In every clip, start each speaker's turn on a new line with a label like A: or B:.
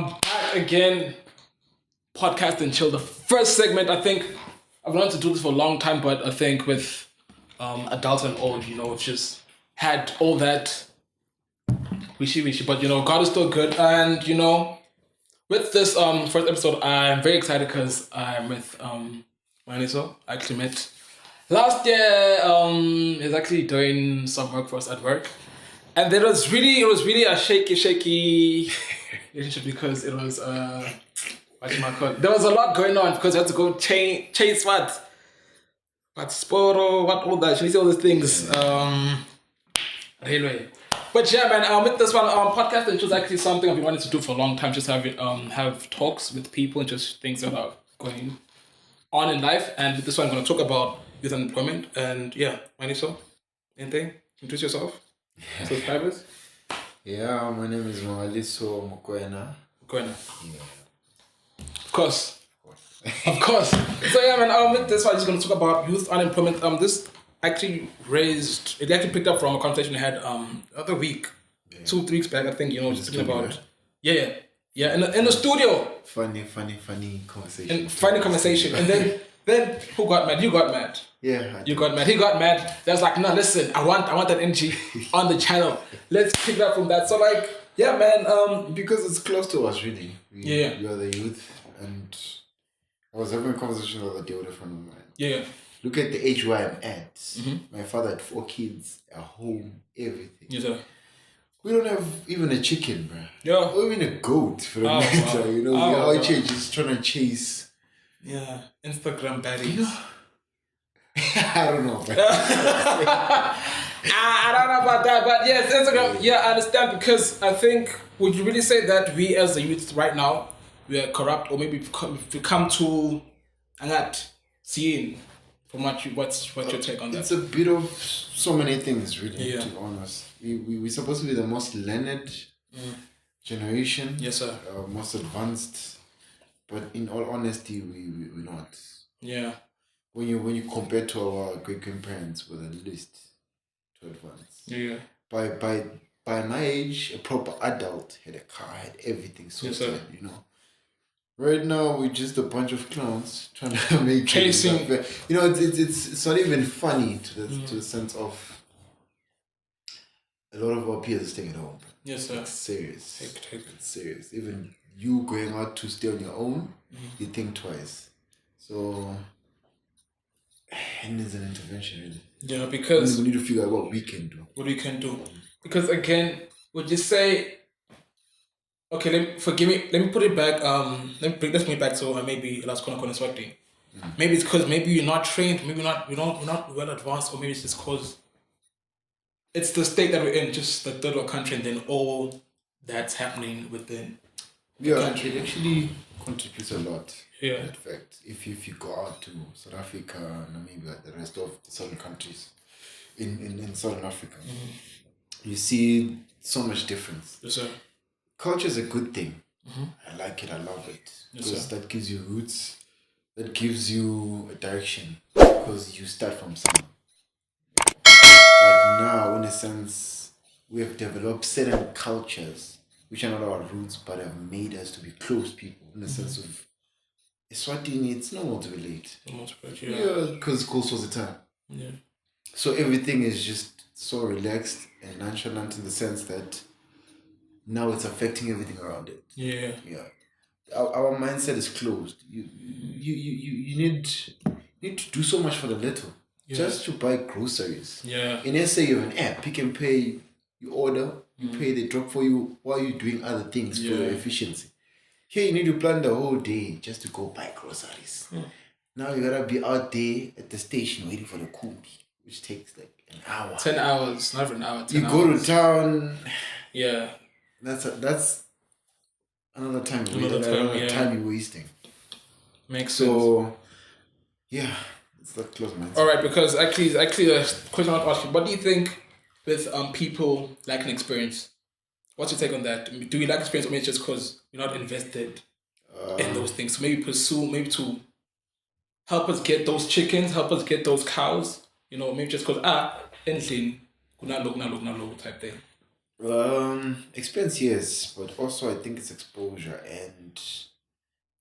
A: Back again, podcast and chill. The first segment, I think I've wanted to do this for a long time, but I think with adults and old, we've just had all that wishy, but God is still good. And with this first episode, I'm very excited because I'm with Mangaliso. I actually met last year. He's actually doing some work for us at work. And then it was really a shaky relationship because it was there was a lot going on because I had to go chase what sporo, what all that, chase all these things. Railway. But yeah, man, with this one podcast, it was actually something I've been wanting to do for a long time. Just have talks with people and just things that are going on in life. And with this one, I'm going to talk about youth unemployment. And yeah, Mangaliso, anything? Introduce yourself. Subscribers?
B: Yeah, my name is Mangaliso Mokoena.
A: Yeah. Of course. So yeah, man, with this one, I'm just going to talk about youth unemployment. This actually picked up from a conversation we had the other week, 2-3 weeks back, I think, just talking about... Yeah, in the studio.
B: Funny conversation.
A: And then who got mad? You got mad.
B: Yeah.
A: You got mad. He got mad. That's like, no, listen, I want that energy on the channel. Let's pick it up from that. So like, yeah, man.
B: Because it's close to us, really. We are the youth, and I was having a conversation the other day with a friend of mine.
A: Yeah.
B: Look at the age where I'm at. Mm-hmm. My father had 4 kids, a home, everything.
A: Yes, sir.
B: We don't have even a chicken, bro.
A: Yeah.
B: Or even a goat, for the matter. We are just trying to chase.
A: Yeah, Instagram baddies.
B: I don't know.
A: I don't know about that, but yes, Instagram. Yeah, I understand, because I think, would you really say that we as the youth right now, we are corrupt, or maybe we come to not seeing from what's your take on that?
B: It's a bit of so many things, really, to be honest. We're supposed to be the most learned generation.
A: Yes, sir.
B: Most advanced. But in all honesty, we're not.
A: Yeah.
B: When you compare to our great grandparents, we're the least to advance.
A: Yeah.
B: By my age, a proper adult had a car, had everything sorted.
A: Yes, sir.
B: Right now we're just a bunch of clowns trying to make
A: chasing.
B: It's not even funny to the sense of a lot of our peers staying at home.
A: Yes, sir.
B: It's serious.
A: Take.
B: It's serious. Even you going out to stay on your own, you think twice. So, it needs an intervention, really.
A: Yeah, because
B: we need to figure out what we can do.
A: Because again, would you say? Okay, let me put it back. Let's bring it back to maybe last corner swagting. Maybe it's because maybe you're not trained. Maybe we're not well advanced, or maybe it's just because it's the state that we're in, just the third world country, and then all that's happening within.
B: It actually contributes a lot.
A: Yeah.
B: In fact, if you go out to South Africa, Namibia, the rest of the southern countries in Southern Africa, you see so much difference.
A: Yes, sir.
B: Culture is a good thing. I like it. I love it.
A: Yes,
B: because
A: sir.
B: that gives you roots. That gives you a direction. Because you start from somewhere. But now, in a sense, we have developed certain cultures which are not our roots, but have made us to be close people, in the sense of Eswatini, it's normal to relate. Yeah, because close was the time.
A: Yeah.
B: So everything is just so relaxed and nonchalant, in the sense that now it's affecting everything around it.
A: Yeah.
B: Our mindset is closed. You need to do so much for the little, just to buy groceries.
A: Yeah.
B: In SA, you have an app, Pick and Pay. You order, you pay, they drop for you while you're doing other things for your efficiency. Here you need to plan the whole day just to go buy groceries. Now you gotta be out there at the station waiting for the kumbi, which takes like an hour.
A: 10 hours, not an hour. 10
B: you
A: hours.
B: Go to town.
A: Yeah.
B: That's another time. Time you're wasting.
A: Makes sense.
B: So, yeah, it's that close mindset.
A: All right, because actually, a question I want to ask you: what do you think with people lacking experience? What's your take on that? Do we lack experience, or maybe it's just because you're not invested in those things? So maybe to help us get those chickens, help us get those cows. Maybe just because anything, type thing.
B: Experience, yes, but also I think it's exposure and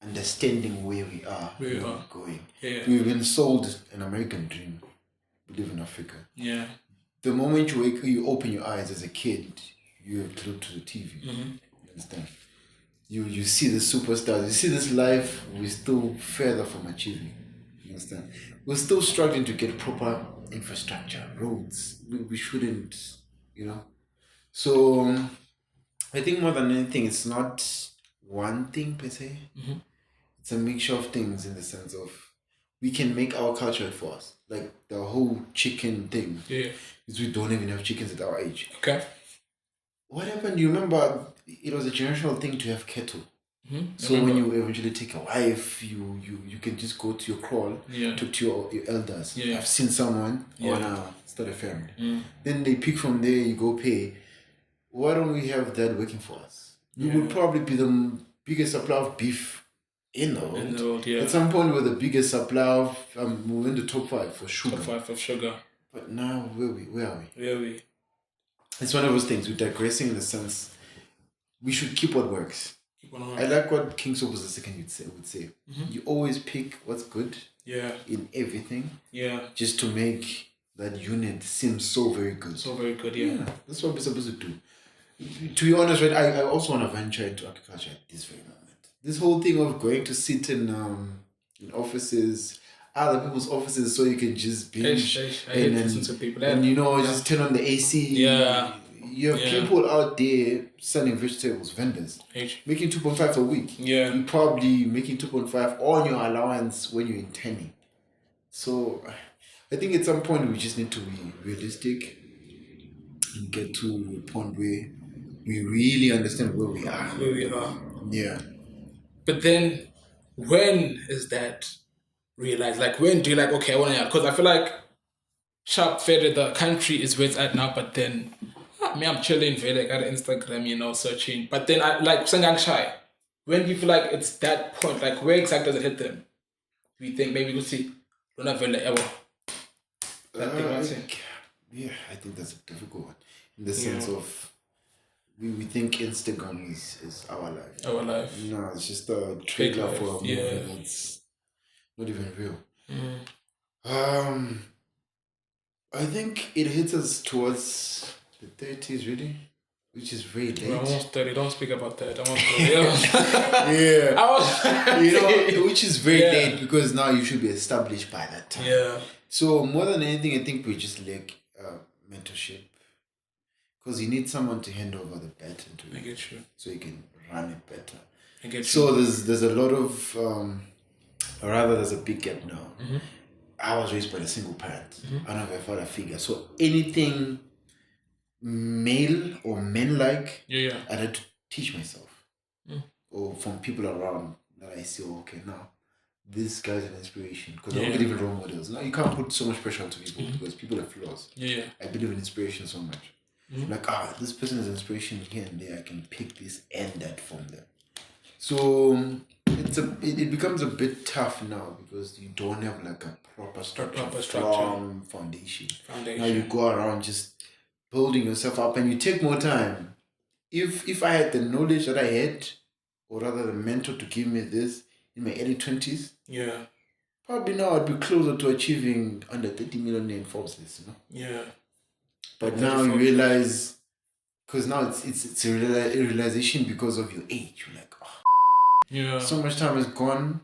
B: understanding where we are,
A: Where we
B: where
A: are.
B: we're going.
A: Yeah.
B: We've been sold an American dream. We live in Africa.
A: Yeah.
B: The moment you open your eyes as a kid, you're glued to the TV.
A: Mm-hmm.
B: You understand? You see the superstars. You see this life. We're still further from achieving. You understand? We're still struggling to get proper infrastructure, roads. We shouldn't, you know. So I think more than anything, it's not one thing per se.
A: Mm-hmm.
B: It's a mixture of things in the sense of we can make our culture for us. Like the whole chicken thing.
A: Yeah.
B: Is we don't even have chickens at our age.
A: Okay.
B: What happened? You remember it was a generational thing to have cattle.
A: Mm-hmm.
B: So when you eventually take a wife, you can just go to your crawl, talk to your elders.
A: Yeah.
B: I've seen someone wanna start a family.
A: Mm.
B: Then they pick from there, you go pay. Why don't we have that working for us? We would probably be the biggest supplier of beef in the world.
A: In the world, yeah.
B: At some point, we're the biggest supplier of, we're in the top 5 for sugar.
A: Top 5 of sugar.
B: But now, where are we?
A: Where are we?
B: It's one of those things. We're digressing in the sense we should keep what works. I like what King Sobus II would say. Mm-hmm. You always pick what's good in everything. Yeah. Just to make that unit seem so very good.
A: So very good, yeah.
B: That's what we're supposed to do. To be honest, right, I also want to venture into agriculture at this very moment. This whole thing of going to sit in offices, other people's offices, so you can just binge and you know just turn on the AC.
A: Yeah.
B: You have people out there selling vegetables, vendors, making 2.5 a week. Yeah. You're probably making 2.5 on your allowance when you're intending. So I think at some point we just need to be realistic and get to a point where we really understand where we are. Yeah.
A: But then when is that realized? Like when do you like, okay, I want to, because I feel like sharp fed the country is where it's at now, but then I'm chilling, I got Instagram, searching. But then I like Sangang Shy. When do you feel like it's that point? Like where exactly does it hit them? Do you think maybe we'll see
B: I think that's a difficult one. In the sense of we think Instagram is our life.
A: Our life.
B: No, it's just a trailer for a movie that's not even real. I think it hits us towards the 30s, really, which is very late.
A: We're almost 30. Don't speak about that.
B: Which is very late because now you should be established by that time. Yeah. So more than anything, I think we just lack mentorship. Because you need someone to hand over the baton to you.
A: I get you.
B: So you can run it better.
A: I get you.
B: So there's a lot of, or rather there's a big gap now. Mm-hmm. I was raised by a single parent. Mm-hmm. I don't have a father figure. So anything male or men-like, I had to teach myself. Or from people around that I see, now, this guy's an inspiration. Because I don't believe in role models. Now, you can't put so much pressure onto people because people have flaws. Yeah. I believe in inspiration so much. Like, this person is inspiration here and there. I can pick this and that from them. So it becomes a bit tough now because you don't have like a proper structure. From foundation. Now you go around just building yourself up and you take more time. If I had the knowledge that I had, or rather the mentor to give me this in my early 20s, probably now I'd be closer to achieving under 30 million in Forbes list, Yeah. But now you realize, because now it's a realization because of your age. You're like, so much time has gone.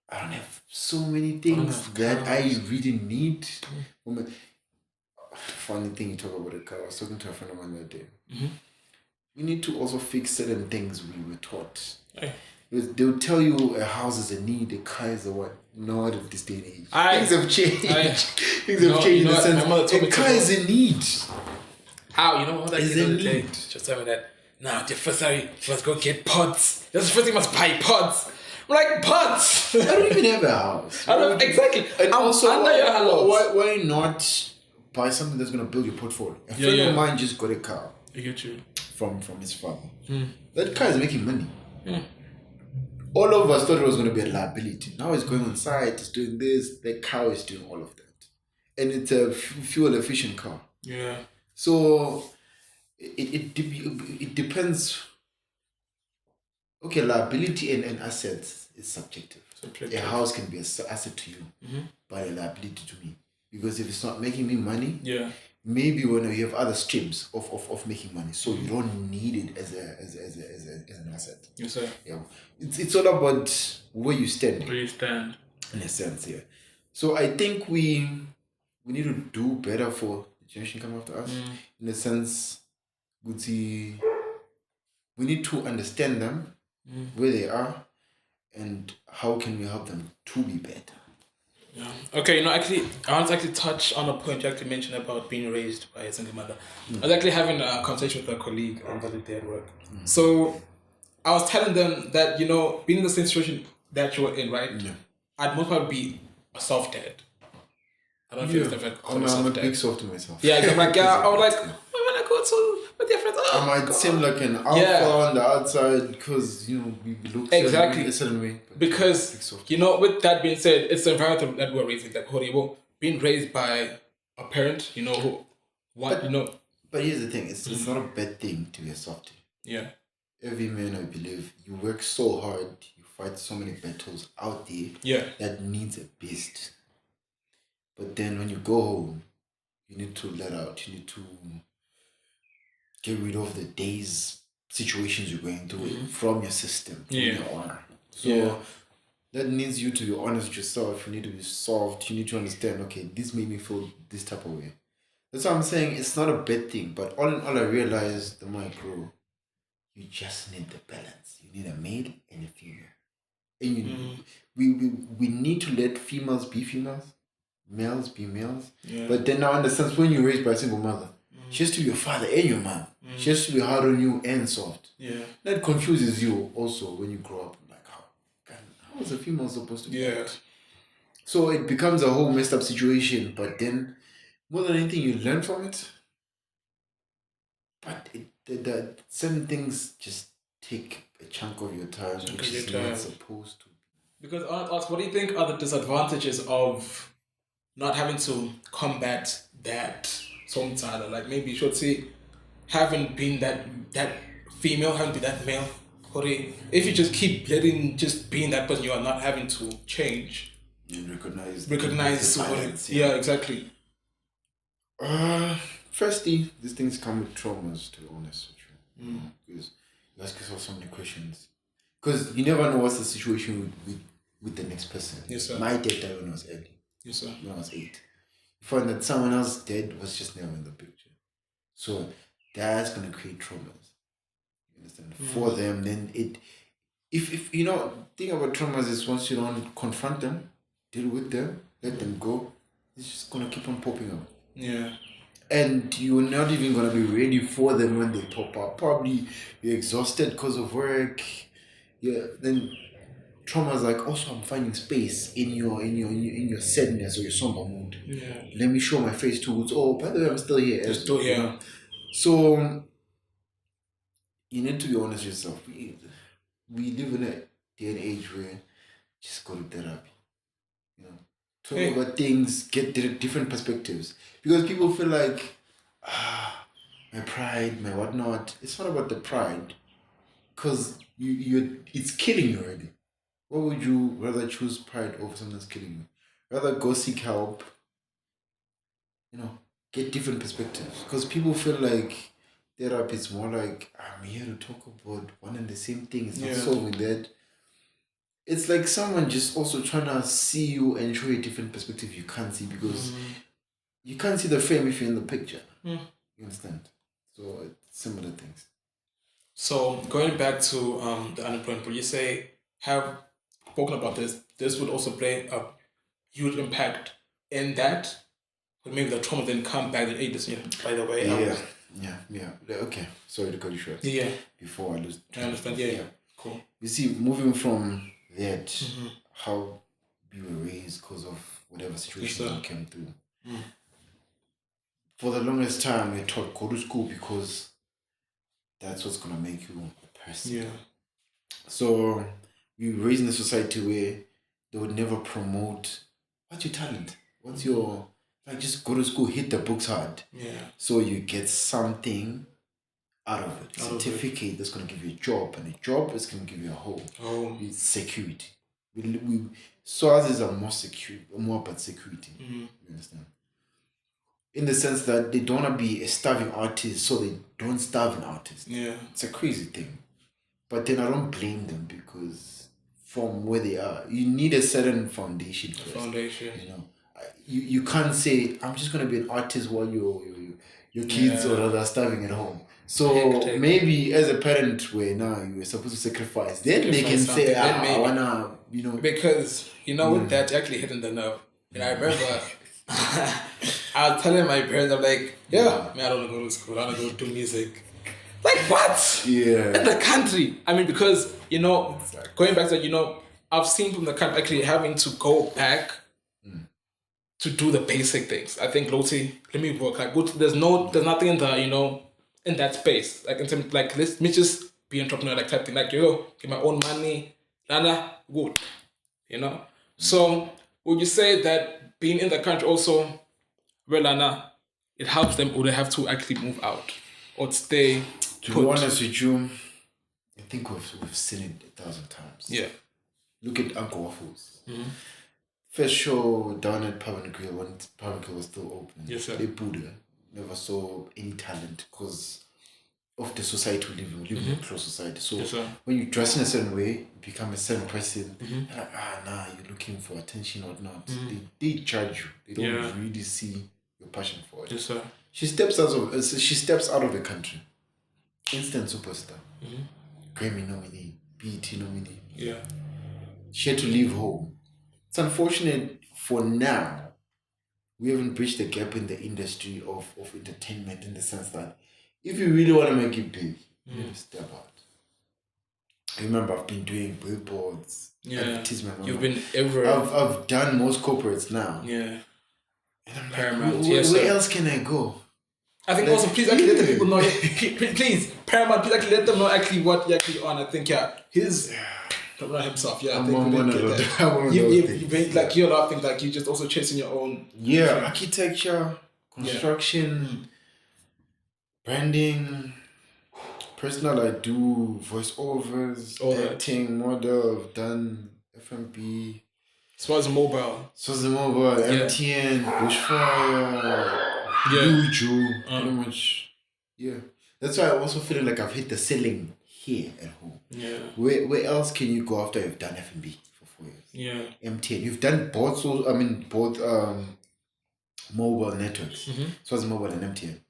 B: I don't have so many things that I really need. Funny thing you talk about a car. I was talking to a friend of mine that day. We need to also fix certain things we were taught. They would tell you a house is a need, a car is a what? Not at this day and age. Things have changed. Things have changed in the sense. A car is a need.
A: How? You know what? Is a need. Just tell me that. Nah, the first thing let's go get pots. That's the first thing, must buy pots. I'm like, pots.
B: I don't even have a house.
A: I don't exactly.
B: And also, why not buy something that's gonna build your portfolio? A friend of mine just got a car.
A: I get you.
B: From his father. That car is making money. All of us thought it was going to be a liability. Now it's going on site, it's doing this, the car is doing all of that. And it's a fuel efficient car. Yeah. So it depends. Okay, liability and assets is subjective. A house can be an asset to you, but a liability to me. Because if it's not making me money, maybe when you have other streams of making money, so you don't need it as an asset.
A: Yes, sir.
B: Yeah, it's all about where you stand.
A: Where you stand.
B: In a sense, yeah. So I think we need to do better for the generation coming after us. In a sense, we need to understand them, where they are, and how can we help them to be better.
A: Yeah. Okay, actually, I want to actually touch on a point you actually mentioned about being raised by a single mother. I was actually having a conversation with a colleague on the other day at work. So I was telling them that, being in the same situation that you were in, right? Yeah. I'd most probably be a soft dad. I don't feel like
B: I'm a big soft to myself.
A: Yeah, I'm like, I was like, when I go to with your friends,
B: I might seem like an alpha on the outside because we look
A: exactly
B: a certain way.
A: Because with that being said, it's the environment that we're raising. That being raised by a parent,
B: But here's the thing: it's not a bad thing to be a softie.
A: Yeah.
B: Every man, I believe, you work so hard, you fight so many battles out there.
A: Yeah.
B: That needs a beast. But then when you go home, you need to let out. You need to get rid of the days, situations you're going through from your system, from your honor. So that needs you to be honest with yourself. You need to be soft. You need to understand, okay, this made me feel this type of way. That's why I'm saying it's not a bad thing. But all in all, I realized the more I grow, you just need the balance. You need a male and a female. And we need to let females be females, males be males. Yeah. But then now, in the sense, when you're raised by a single mother, she has to be your father and your mom. She has to be hard on you and soft. Yeah. That confuses you also when you grow up. Like, how is a female supposed to be? Yeah. So it becomes a whole messed up situation. But then, more than anything, you learn from it. But the certain things just take a chunk of your time, which is not supposed to.
A: Because I want to ask, what do you think are the disadvantages of not having to combat that sometimes? Like maybe you should say, having been that female, having been that male. If you just keep letting just being that person, you are not having to change.
B: And recognize
A: violence, yeah, exactly.
B: Firstly, these things come with traumas, to be honest with you. Because you ask yourself so many questions. Because you never know what's the situation with the next person.
A: Yes, sir.
B: My dad died when I was early.
A: Yes, sir.
B: When I was 8. You find that someone else dead was just never in the picture. So that's going to create traumas. You understand? For them, then if thing about traumas is once you don't confront them, deal with them, let them go, it's just going to keep on popping up.
A: Yeah.
B: And you're not even going to be ready for them when they pop up. Probably you're exhausted because of work. Yeah. Then trauma's like, also I'm finding space in your sadness or your somber mood.
A: Yeah.
B: Let me show my face too. Oh, by the way, I'm still here.
A: Still here.
B: So you need to be honest with yourself. We live in a day and age where just go to therapy. Talk about things, get different perspectives. Because people feel like, my pride, my whatnot. It's not about the pride. Because it's killing you already. What would you rather choose, pride over something that's killing you? Rather go seek help. Get different perspectives. Because people feel like therapy is more like, I'm here to talk about one and the same thing. It's not solving that. It's like someone just also trying to see you and show you a different perspective you can't see because you can't see the frame if you're in the picture. You understand? So it's similar things.
A: So going back to the unemployment, would you say have spoken about this would also play a huge impact in that? But maybe the trauma then come back and aid this, by the way.
B: Yeah. Okay. Sorry to cut you short.
A: Yeah.
B: Before I lose.
A: I understand. Yeah. Cool.
B: You see, moving from that, how we were raised because of whatever situation we came through. For the longest time, we taught go to school because that's what's gonna make you a person.
A: Yeah.
B: So we were raised in a society where they would never promote what's your talent, what's your just go to school, hit the books hard.
A: Yeah.
B: So you get something out of it. Certificate that's going to give you a job, and a job is going to give you a home. It's security. SWAZs are more about security. You understand? In the sense that they don't want to be a starving artist, so they don't starve an artist.
A: Yeah.
B: It's a crazy thing. But then I don't blame them, because from where they are, you need a certain foundation first. You know, you can't say, I'm just going to be an artist while your kids or rather are starving at home. So maybe as a parent where now you were supposed to sacrifice, then they can say, I wanna, you know.
A: Because, you know, with that, actually hitting the nerve. And I remember I was telling my parents, I'm like, man, I don't want to go to school, I want to go do music. Like, what?
B: Yeah.
A: In the country. I mean, because, you know, going back to, you know, I've seen from the country actually having to go back to do the basic things. I think, Loti, let me work. Like, there's nothing in the, you know, in that space. Like, in terms, like, let me just be entrepreneur, like, type thing. Like, get my own money. Lana, good. You know? So, would you say that being in the country also, well, Lana, it helps them, or they have to actually move out or stay?
B: To be honest with you, I think we've seen it 1,000 times.
A: Yeah.
B: Look at Uncle Waffles. First show down at Pub and Grill when Pub and Grill was still open.
A: Yes, sir.
B: They Buddha never saw any talent because of the society we live in. We live in a close society. So when you dress in a certain way, you become a certain person. They're like, you're looking for attention or not. They judge you. They don't really see your passion for it.
A: Yes, sir.
B: She steps out of the country. Instant superstar. Grammy nominee, BET nominee.
A: Yeah.
B: She had to leave home. It's unfortunate for now. We haven't bridged the gap in the industry of entertainment, in the sense that if you really want to make it big, you have to step out. I remember I've been doing billboards, advertisement.
A: You've been everywhere.
B: I've done most corporates now.
A: Yeah.
B: And I'm like,
A: Paramount.
B: where else can I go?
A: I think also, please actually let the people know. Please, Paramount, please actually let them know actually what you're actually on. I think he's not himself. Yeah, I think we didn't get that. You like you're laughing, like you just also chasing your own.
B: Yeah, architecture, construction, branding. Personal, I do voiceovers, acting, model. I've done F&B.
A: SWAZ Mobile,
B: MTN, Bushfire. Luju, pretty much. Yeah. That's why I also feel like I've hit the ceiling here at home.
A: Yeah.
B: Where else can you go after you've done F&B for 4 years?
A: Yeah.
B: MTN. You've done both mobile networks. So as mobile and MTN.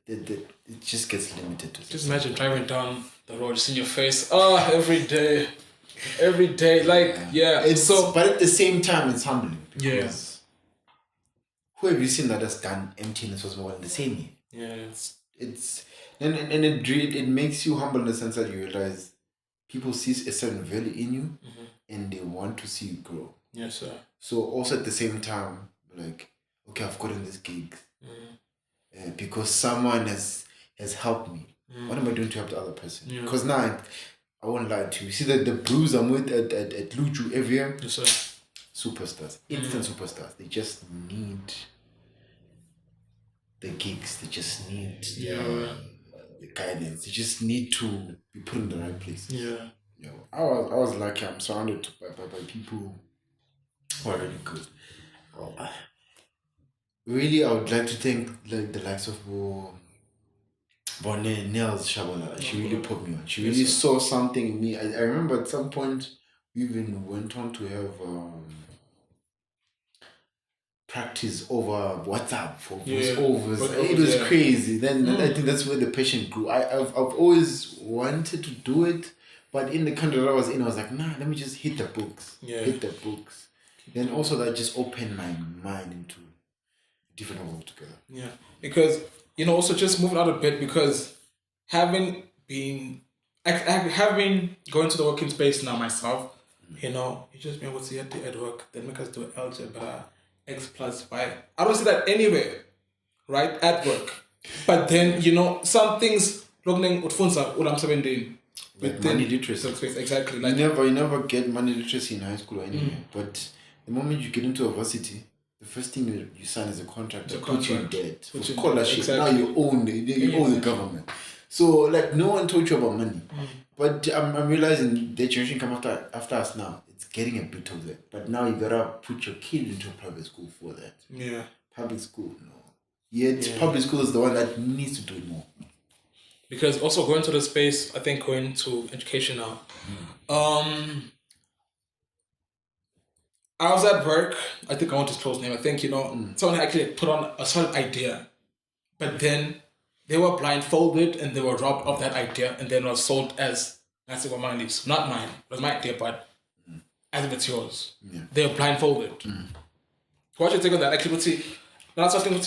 B: It just gets limited to
A: just imagine driving down the road, just in your face. Every day. Like
B: but at the same time it's humbling.
A: Yes.
B: Who have you seen that has done MTN and SWAZ Mobile in the same year?
A: Yeah.
B: It's it makes you humble in the sense that you realize people see a certain value in you and they want to see you grow.
A: Yes, sir.
B: So also at the same time, like, okay, I've gotten this gig because someone has helped me. What am I doing to help the other person? Because now I won't lie to you. See that the brews I'm with at Luju every year?
A: Yes, sir.
B: Superstars, instant superstars. They just need the gigs. They just need the guidance. They just need to be put in the right place.
A: Yeah.
B: I was lucky. I'm surrounded by people who are really good. Really, I would like to thank like the likes of Bonnet, Nels Shabalala. She really put me on. She really saw something in me. I remember at some point we even went on to have practice over WhatsApp for voiceovers. It was crazy. Then I think that's where the passion grew. I've always wanted to do it, but in the country that I was in, I was like, nah, let me just hit the books. Hit the books. Then also that just opened my mind into a different world altogether.
A: Yeah, because also just moving out a bit, because having going to the working space now myself, you just be able to see at work, then make us do algebra, X plus Y. I don't see that anywhere, right? At work. But then, some things, money
B: literacy.
A: Exactly.
B: Like you never get money literacy in high school or anywhere. But the moment you get into a varsity, the first thing you sign is a contract that
A: a
B: puts you in
A: contract.
B: debt for
A: Puts you in-
B: scholarship.
A: exactly.
B: Now you own the government. So like no one told you about money. But I'm realizing the generation come after us now. It's getting a bit of that. But now you gotta put your kid into a private school for that.
A: Yeah.
B: Public school, no. Yet public school is the one that needs to do it more.
A: Because also going to the space, I think going to education now. I was at work. I think I want to close name. I think someone actually put on a certain idea, but then they were blindfolded and they were robbed of that idea, and then was sold as that's what mine is. Not mine. It was my idea, but as if it's yours.
B: Yeah.
A: They were blindfolded. What you think of that activity? Not something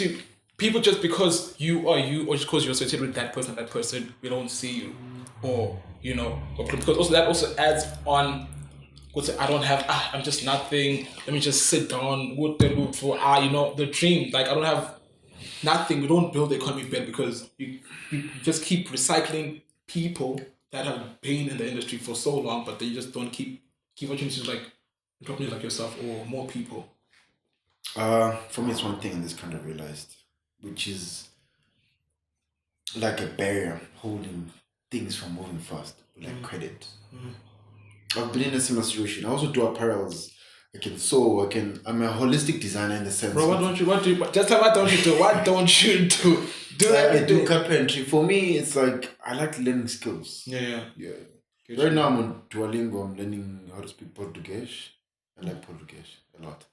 A: people just because you are you, or just because you're associated with that person, we don't see you, or because also that also adds on. I don't have. I'm just nothing. Let me just sit down. What they look for? The dream. Like I don't have nothing. We don't build the economy better because you just keep recycling people that have been in the industry for so long, but they just don't keep opportunities like companies like yourself or more people.
B: For me, it's one thing in this kind of realized, which is like a barrier holding things from moving fast, like credit. I've been in a similar situation. I also do apparels. I'm a holistic designer in the sense.
A: Bro, what don't you do? Just what don't you do? What don't you do?
B: I do carpentry. For me, it's like I like learning skills.
A: Yeah.
B: Right now, I'm on Duolingo. I'm learning how to speak Portuguese. I like Portuguese a lot.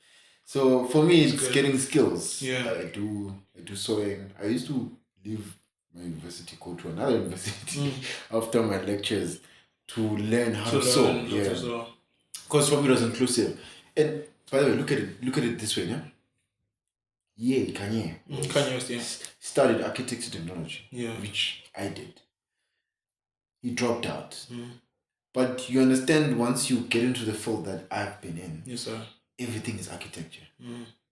B: So for me, it's getting skills.
A: Yeah.
B: I do sewing. I used to leave my university, go to another university after my lectures to learn how to sew. Because for me it was inclusive. And by the way, look at it this way, yeah? Yeah, Kanye studied architecture technology, which I did. He dropped out. But you understand once you get into the field that I've been in,
A: yes, sir.
B: Everything is architecture.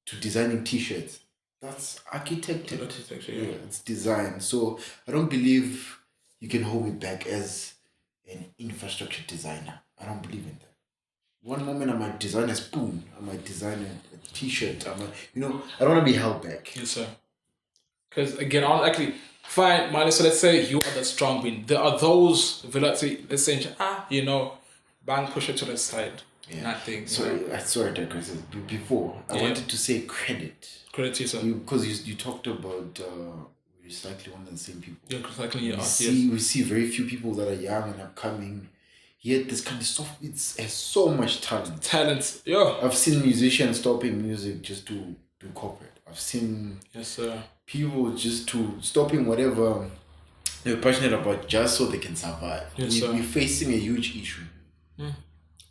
B: To designing t-shirts, that's architecture.
A: Yeah,
B: it's design. So I don't believe you can hold me back as an infrastructure designer. I don't believe in that. One moment I might design a spoon, I might design a t-shirt, I don't want to be held back.
A: Yes, sir. Because again, I'll actually fine, minus. So let's say you are the strong wind. There are those, let's say, bang, push it to the side.
B: Yeah.
A: Nothing.
B: Sorry, digress. Before I wanted to say credit.
A: Credit to yourself.
B: Because you talked about recycling one and the same people.
A: Yeah, recycling.
B: We see very few people that are young and upcoming. Yet this kind of stuff, it has so much talent.
A: Yeah.
B: I've seen musicians stopping music just to do corporate. I've seen people just to stopping whatever they're passionate about just so they can survive.
A: Yes,
B: we're facing a huge issue.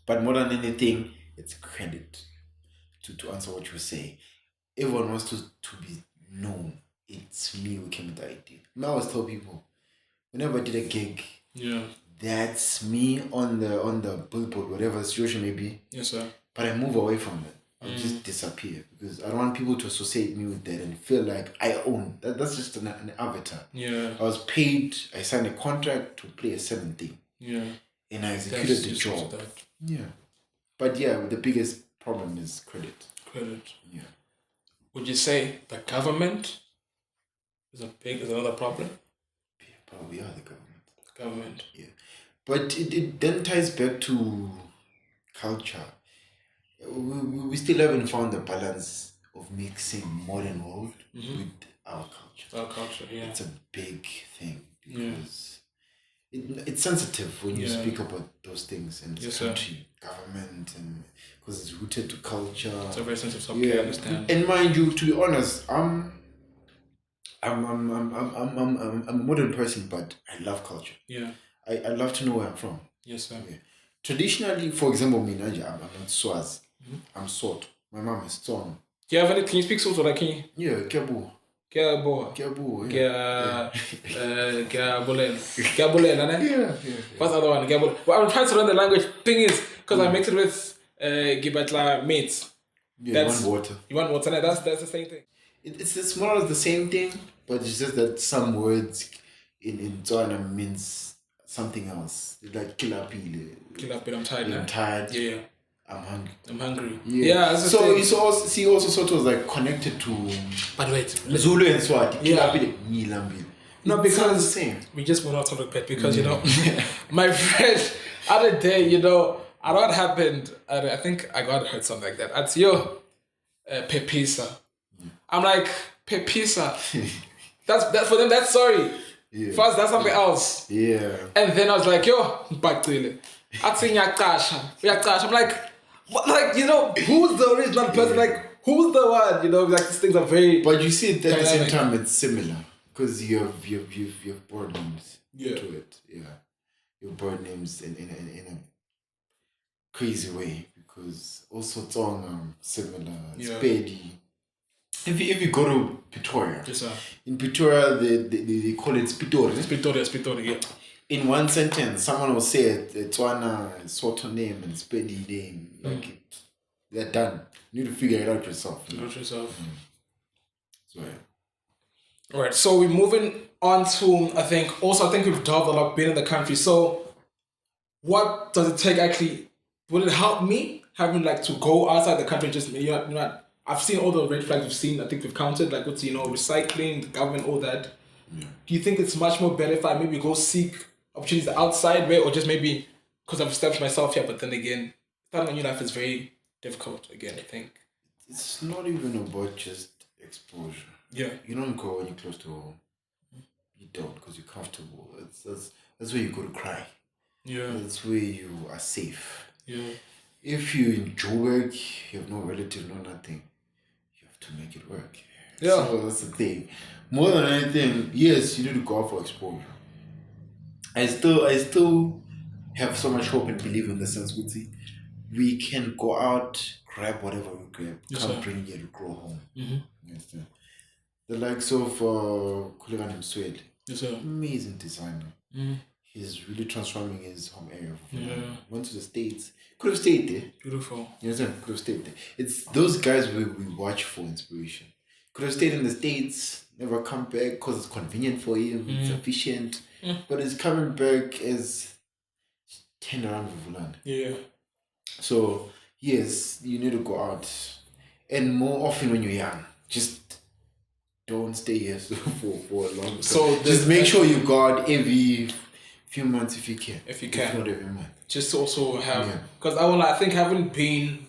B: But more than anything, it's credit. To answer what you say, everyone wants to be known. It's me who came with the idea. I always tell people, whenever I did a gig, that's me on the billboard, whatever the situation may be.
A: Yes, sir.
B: But I move away from it. I'll just disappear because I don't want people to associate me with that and feel like I own. That's just an avatar.
A: Yeah.
B: I was paid. I signed a contract to play a certain thing.
A: Yeah.
B: And I executed the job. Yeah. But the biggest problem is credit. Yeah.
A: Would you say the government is another problem?
B: Yeah, probably are the
A: government.
B: Yeah. But it then ties back to culture. We still haven't found the balance of mixing modern world with our culture.
A: Our culture, yeah.
B: It's a big thing because it's sensitive when you speak about those things in this country, government, and because it's rooted to culture.
A: It's a very sensitive subject. I understand.
B: And mind you, to be honest, I'm a modern person, but I love culture.
A: Yeah.
B: I love to know where I'm from.
A: Yes, sir.
B: Yeah. Traditionally, for example, me, I'm not Swaz. I'm Sot. My mom is Tswana.
A: Do you have any? Can you speak Sotho? Like, can you?
B: Yeah, Kiabu.
A: Kiabu.
B: Yeah.
A: Yeah. What's the other one? Well, I'm trying to learn the language. Thing is, because I mix it with Gibatla mates.
B: Yeah, you want water.
A: That's the same thing.
B: It's more of the same thing, but it's just that some words in Tswana means something else. Like kilapile.
A: I'm tired.
B: I'm tired.
A: Yeah.
B: I'm hungry.
A: I'm hungry.
B: Yeah.
A: That's the
B: So
A: thing.
B: it's also sort of like connected to
A: But wait.
B: Zulu and Swati.
A: Yeah. No,
B: It
A: because
B: sounds the same.
A: we just went out of the pet because you know, my friend other day, you know, I don't know what happened. I think I got heard something like that. At yo, pepisa. I'm like pepisa. That's for them. That's sorry.
B: Yeah.
A: For us, that's something else.
B: Yeah.
A: And then I was like, yo, Bactile. I'm like, what, like, you know, who's the original person? Like, who's the one? You know, like these things are very.
B: But you see, at the
A: dynamic.
B: same time, it's similar because you have board names to it. Yeah, you have board names in a crazy way because also Tsonga similar. Spedi. If you go to Pretoria,
A: Yes, sir.
B: in Pretoria they call it Spitori.
A: Spitori, yeah.
B: In one sentence, someone will say a Tswana sort of name and Spedi name. Like they're done. You need to figure it out yourself. So yeah.
A: All right, so we're moving on to, I think we've delved a lot, been in the country. So what does it take actually? Will it help me having like to go outside the country? Just, you know, I've seen all the red flags we've seen. I think we've counted, like what's, you know, recycling, the government, all that. Yeah. Do you think it's much more better if I maybe go seek opportunities outside way, or just maybe because I've established myself here, but then again, starting a new life is very difficult again, I think.
B: It's not even about just exposure.
A: Yeah.
B: You don't go when you're close to home. You don't because you're comfortable. That's where you go to cry.
A: Yeah.
B: That's where you are safe.
A: Yeah.
B: If you in Joburg, you have no relative, no nothing, you have to make it work.
A: Yeah.
B: So that's the thing. More than anything, yes, you need to go out for exposure. I still have so much hope and believe in the sense we can go out, grab whatever we grab, come bring it, and grow home. Mm-hmm. You understand? The likes of Kulegan Mswede.
A: Yes, sir.
B: Amazing designer. Mm. He's really transforming his home area. Went to the States. Could have stayed there.
A: Beautiful.
B: You understand? Could have stayed there. It's those guys we watch for inspiration. Could have stayed in the States, never come back because it's convenient for him, it's efficient. But he's coming back as 10 around Vivulanda. Yeah. So, yes, you need to go out. And more often when you're young, just don't stay here for a long time. So just make sure you go out every few months if you can. If not every month.
A: Just to also have, because I think having been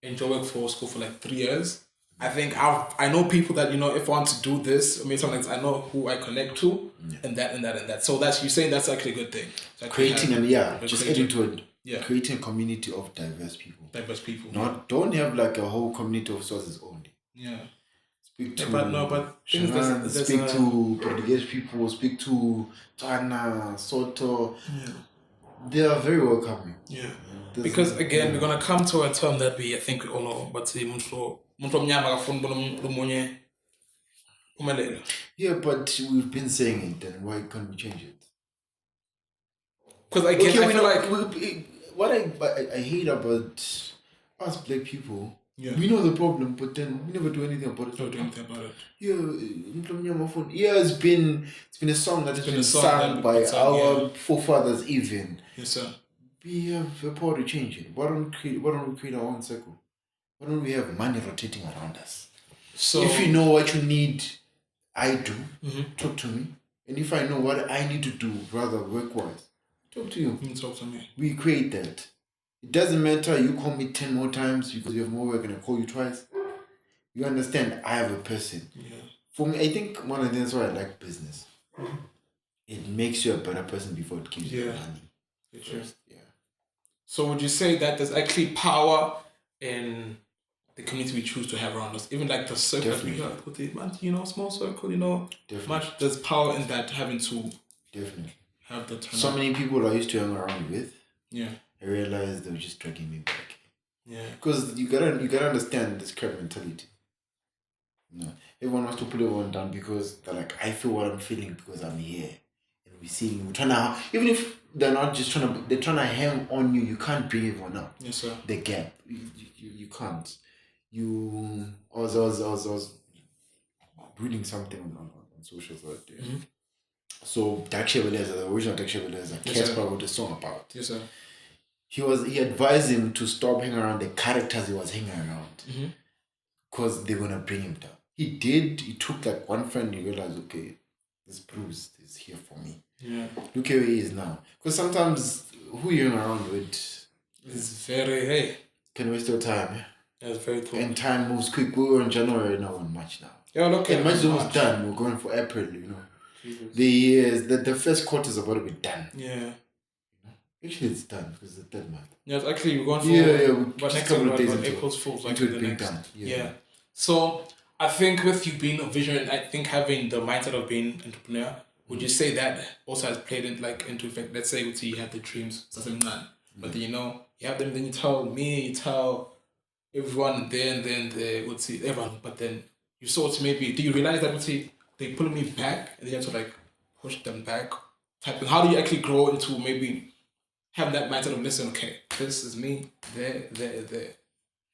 A: in Joburg for school for like 3 years, I think I know people that, you know, if I want to do this, I mean, sometimes I know who I connect to, and that. So that's, you're saying that's actually a good thing.
B: Creating creating a community of diverse people. Don't have like a whole community of sources only. Yeah. Speak to Portuguese people, speak to Tana, Soto. Yeah. They are very welcoming. Yeah.
A: Because again, we're gonna come to a term that I think we all know, but
B: yeah, but we've been saying it, then why can't we change it?
A: Because again, I feel like
B: what I hate about us black people. Yeah. We know the problem, but then we never do anything about it. Yeah, it's been a song that has been sung by our forefathers even. Yes, sir. We have a power to change it. Why don't we create our own circle? Why don't we have money rotating around us? So if you know what you need, I do. Talk to me. And if I know what I need to do, rather work-wise, talk to you. Talk to me. We create that. It doesn't matter, you call me 10 more times because you have more work and I call you twice. You understand, I have a person. Yeah. For me, I think one of the things why I like business. It makes you a better person before it gives you money. First. Yeah.
A: So would you say that there's actually power in the community we choose to have around us? Even like the circle that we have with the, you know, small circle, you know. Definitely. There's power in that, having to have the turn.
B: So many people I used to hang around with. Yeah. I realized they were just dragging me back. Yeah. Because you gotta understand this crab mentality. No. Everyone wants to put everyone down because they're like, I feel what I'm feeling because I'm here. And we're trying to, even if they're not just they're trying to hang on you, you can't bring everyone up. Yes, sir. The gap. You can't. I was reading something on social side. Yeah. Mm-hmm. So the original Daksha Beleza, Casper wrote a song about. Yes, sir. he advised him to stop hanging around the characters he was hanging around. Because they're gonna bring him down. He did, he took like one friend, he realized, okay, this Bruce is here for me.
A: Yeah.
B: Look where he is now. Because sometimes who you hang around with
A: is very
B: can waste your time.
A: That's very true.
B: And time moves quick. We're in January now on March now.
A: Yeah, look
B: and March is almost done. We're going for April, you know.
A: Jesus.
B: The years, the first quarter is about to be done.
A: Yeah.
B: Actually, it's done because it's the third month.
A: Yeah, actually, we're going for
B: but next couple of days into
A: April's Fools, like
B: into
A: the
B: being
A: next.
B: done.
A: Yeah. So I think with you being a visionary, I think having the mindset of being an entrepreneur, would you say that also has played into effect? Let's say you had the dreams, something like that, but then you have them, then you tell everyone there and then they would see everyone, but then you sort of maybe do you realize that they pull me back and then you have to like push them back type thing? How do you actually grow into maybe having that mindset of listen, okay, this is me, there,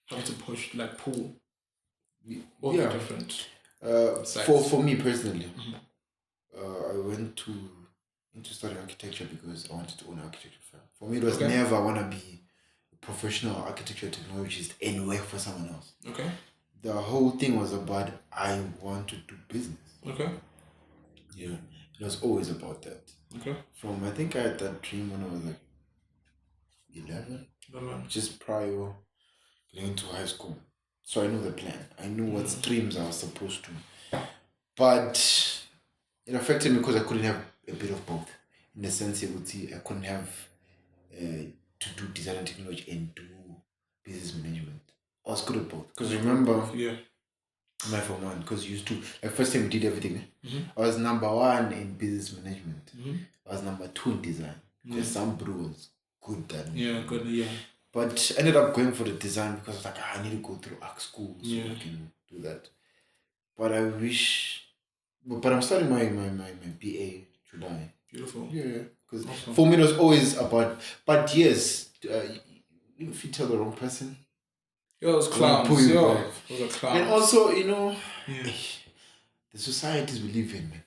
A: having to push, like pull all the different sides.
B: For me personally, I went into studying architecture because I wanted to own an architecture firm. For me, it was never I want to be a professional architecture technologist and work for someone else.
A: Okay.
B: The whole thing was about I want to do business.
A: Okay.
B: Yeah, it was always about that.
A: Okay.
B: I think I had that dream when I was like 11, just prior going to high school. So I knew the plan. I knew what streams I was supposed to. But it affected me because I couldn't have a bit of both. In the sense, I couldn't have to do design and technology and do business management. I was good at both. Because remember, my form one, because used to, like first time we did everything. I was number 1 in business management. I was number 2 in design. Because some bro was good at
A: me.
B: But ended up going for the design because I was like, I need to go through art school so I can do that. But I wish, but I'm starting my BA July.
A: Beautiful.
B: Yeah, because for me it was always about, but yes, if you tell the wrong person,
A: those clowns. Those are clowns.
B: And also, the societies we live in, man.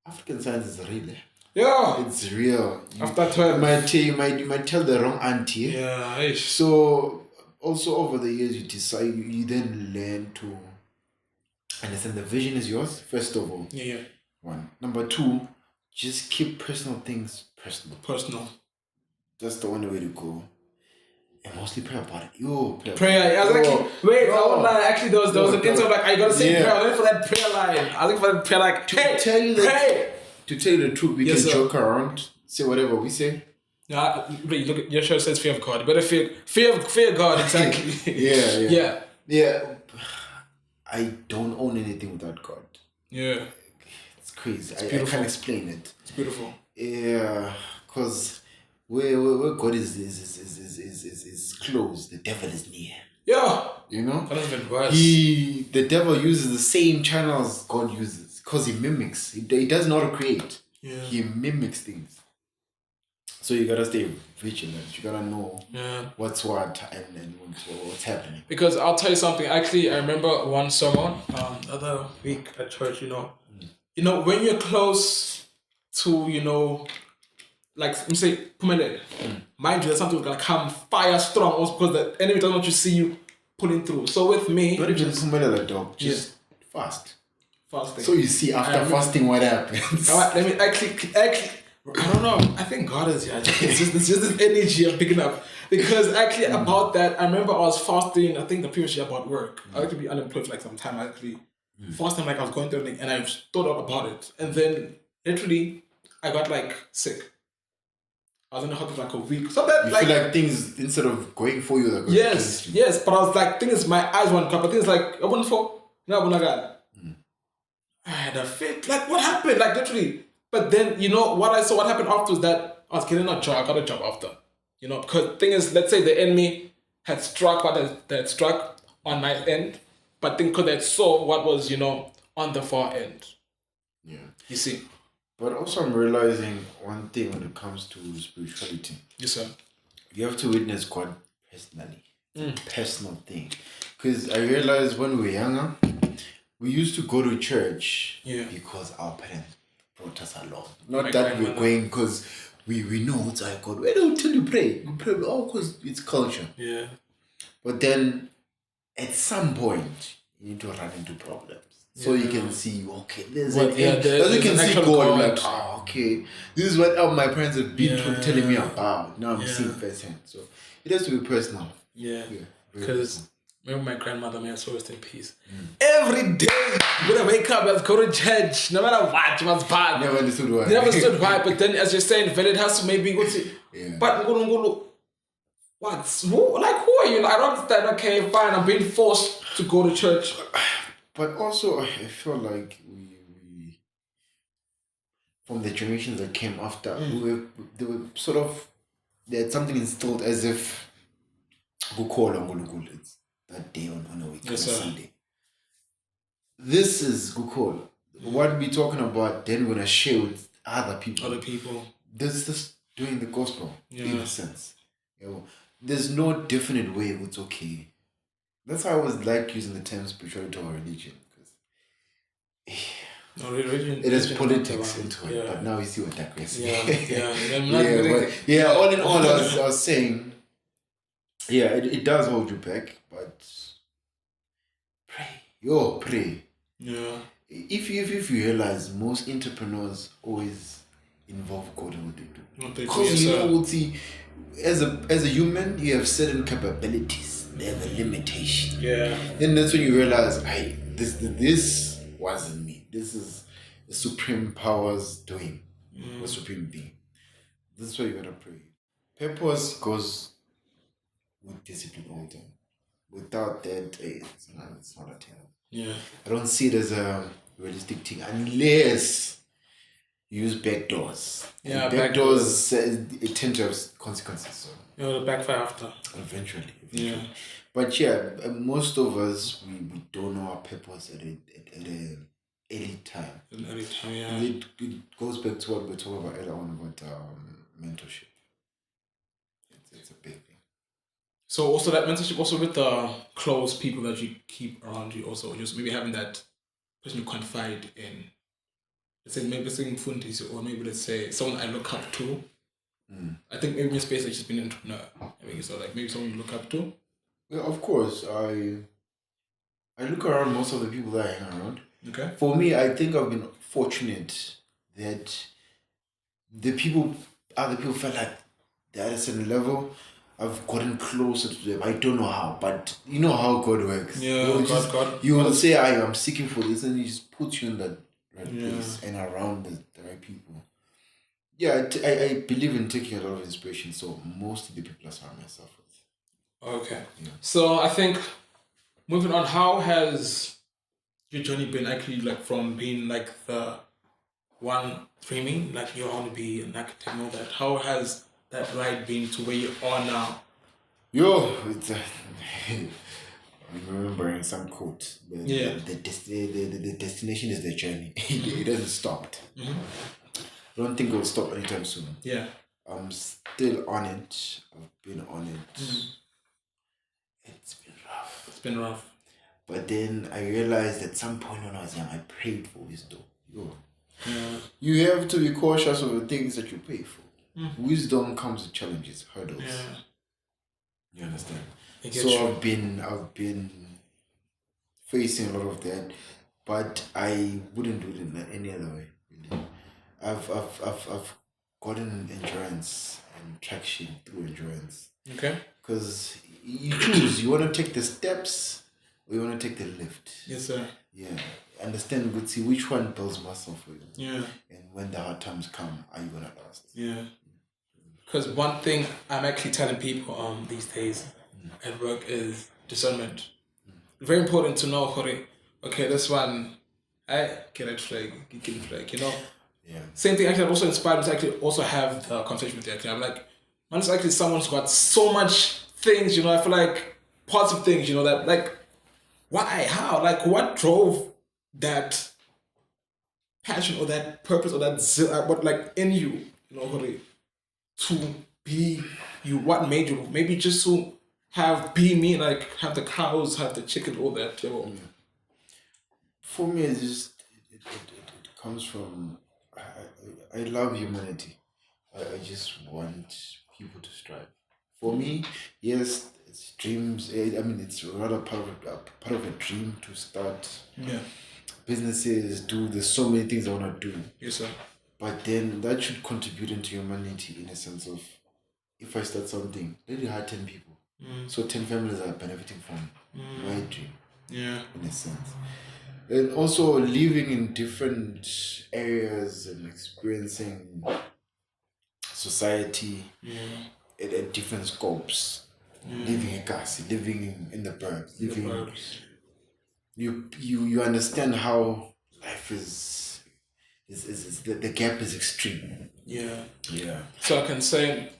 B: African science is real.
A: Yeah,
B: it's real.
A: After 12,
B: you might tell the wrong auntie.
A: Yeah.
B: So also over the years, you decide. You then learn to understand the vision is yours. First of all.
A: Yeah.
B: 1. Number 2, just keep personal things personal.
A: Personal.
B: That's the only way to go. And mostly pray about it.
A: Prayer. I was like, wait, I won't lie. Actually, there was an intro like, I gotta say prayer. I went for that prayer line. I was looking for that prayer like, pray.
B: To tell you the truth, we can joke around, say whatever we say.
A: Yeah, look at your show says fear of God. You better fear God, exactly.
B: Yeah. I don't own anything without God.
A: Yeah.
B: It's crazy. I can't explain it.
A: It's beautiful.
B: Yeah, because where God is close, the devil is near.
A: Yeah.
B: You know?
A: That is even worse.
B: The devil uses the same channels God uses. Because he mimics. He doesn't know how to create.
A: Yeah.
B: He mimics things. So you gotta stay vigilant. You gotta know what's what and what's happening.
A: Because I'll tell you something. Actually, I remember one sermon the other week at church. When you're close to like let me say Pumele, mind you, that something gonna come fire strong. Also because the enemy doesn't want to see you pulling through. So with me,
B: not even Pumele like dog. Just fast.
A: Fasting.
B: So you see after fasting what happens.
A: Let me actually I don't know. I think God is here. It's just this energy I'm picking up. Because actually about that, I remember I was fasting, I think the previous year about work. I had to be unemployed for like some time. I actually fasting like I was going through and I thought out about it. And then literally I got like sick. I was in the hospital for like a week. So that
B: you feel like things instead of going for you, they're going
A: against you. Yes, but I was like, things my eyes weren't covered. Things like I wouldn't fall. No, I wouldn't got. I had a fit. Like, what happened? Like, literally. But then, what happened after was that I was getting a job. I got a job after. Because the thing is, let's say the enemy had struck what they had struck on my end, but then because they saw what was, on the far end.
B: Yeah.
A: You see?
B: But also I'm realizing one thing when it comes to spirituality.
A: Yes, sir.
B: You have to witness God personally. It's a personal thing. Because I realized when we were younger, we used to go to church because our parents brought us along. Not that we're going because we know it's our God. Why don't you pray? You pray, because it's culture.
A: Yeah.
B: But then, at some point, you need to run into problems. So you can see, okay, there's an end. As you can see God, like, okay, this is what my parents have been telling me about. Now I'm seeing firsthand. So it has to be personal.
A: Yeah. Because remember my grandmother, may I so rest in peace. Every day, when I wake up, let's go to church. No matter what, you must bad.
B: Never understood why.
A: Never understood why. But then, as you're saying, well, it has to maybe go to. But Ngulu, what? Who are you? I don't understand. Okay, fine. I'm being forced to go to church.
B: But also, I feel like we from the generations that came after, they were sort of, they had something instilled as if Gukol, it's that day on a week, on a Sunday. This is Gukol. What we're talking about, then we're going to share with other people. This is just doing the gospel, in a sense. You know, there's no definite way it's okay. That's why I always like using the term spirituality or religion, because it has politics into it. But now you see what digressing. All in all, I was saying, it does hold you back, but pray.
A: Yeah.
B: If you realize, most entrepreneurs always involve God in what they do. Because you know, as a human, you have certain capabilities. They have a limitation.
A: Yeah.
B: Then that's when you realize, this wasn't me. This is the supreme powers doing. The supreme being. This is why you gotta pray. Purpose goes with discipline all the time. Without that, it's not a thing.
A: Yeah.
B: I don't see it as a realistic thing unless you use back doors.
A: Yeah,
B: back doors tend to have consequences. So.
A: The backfire after.
B: Eventually.
A: Yeah.
B: But most of us, we don't know our purpose at an early time. It goes back to what we talked about earlier on about mentorship. It's a big thing.
A: So also that mentorship, also with the close people that you keep around you, also just maybe having that person you confide in. Let's say maybe saying Fundis, or maybe let's say someone I look up to. I think maybe in space I've just been an entrepreneur. I mean, so like maybe someone you look up to.
B: Yeah, of course. I look around most of the people that I hang around.
A: Okay.
B: For me, I think I've been fortunate that other people felt like they're at a certain level. I've gotten closer to them. I don't know how, but you know how God works.
A: Yeah, God.
B: You will say, I'm seeking for this, and He just puts you in that right place and around the right people. Yeah, I believe in taking a lot of inspiration, so most of the people I surround myself with.
A: Okay. Yeah. So I think, moving on, how has your journey been actually, like, from being like the one dreaming, like you want to be an architect and all that? How has that ride been to where you are now?
B: It's I'm remembering some quote. The destination is the journey. It hasn't stopped. I don't think it'll stop anytime soon.
A: Yeah.
B: I'm still on it. I've been on it. It's been rough. But then I realized at some point when I was young, I prayed for wisdom. You have to be cautious of the things that you pray for. Wisdom comes with challenges, hurdles.
A: Yeah.
B: You understand? So I've been facing a lot of that, but I wouldn't do it in any other way. Really. I've gotten endurance and traction through endurance.
A: Okay.
B: Because you choose, you want to take the steps or you want to take the lift.
A: Yes, sir.
B: Yeah. Understand, good, see which one builds muscle for you.
A: Yeah.
B: And when the hard times come, are you gonna last?
A: Yeah. Because one thing I'm actually telling people these days at work is discernment. Very important to know, okay, this one, I get it flag, you know?
B: Yeah.
A: Same thing, actually, I've also inspired me to actually also have the conversation with you. Actually, I'm like, man, it's actually someone who's got so much things, you know, I feel like positive things, you know, that, like, why, how, like, what drove that passion or that purpose or that zeal, what, like, in you, you know, to be you, what made you, maybe just to be me, like, have the cows, have the chicken, all that, you know.
B: For me, it's just, it comes from, I love humanity. I just want people to strive. For me, yes, it's dreams. I mean, it's rather part of a dream to start businesses. There's so many things I want to do.
A: Yes, sir.
B: But then that should contribute into humanity in a sense of, if I start something, let it hire 10 people. So 10 families are benefiting from my dream.
A: Yeah.
B: In a sense. And also living in different areas and experiencing society at different scopes. Living in Kasi, living in the burbs, you understand how life is the gap is extreme.
A: Yeah.
B: Yeah.
A: So I can say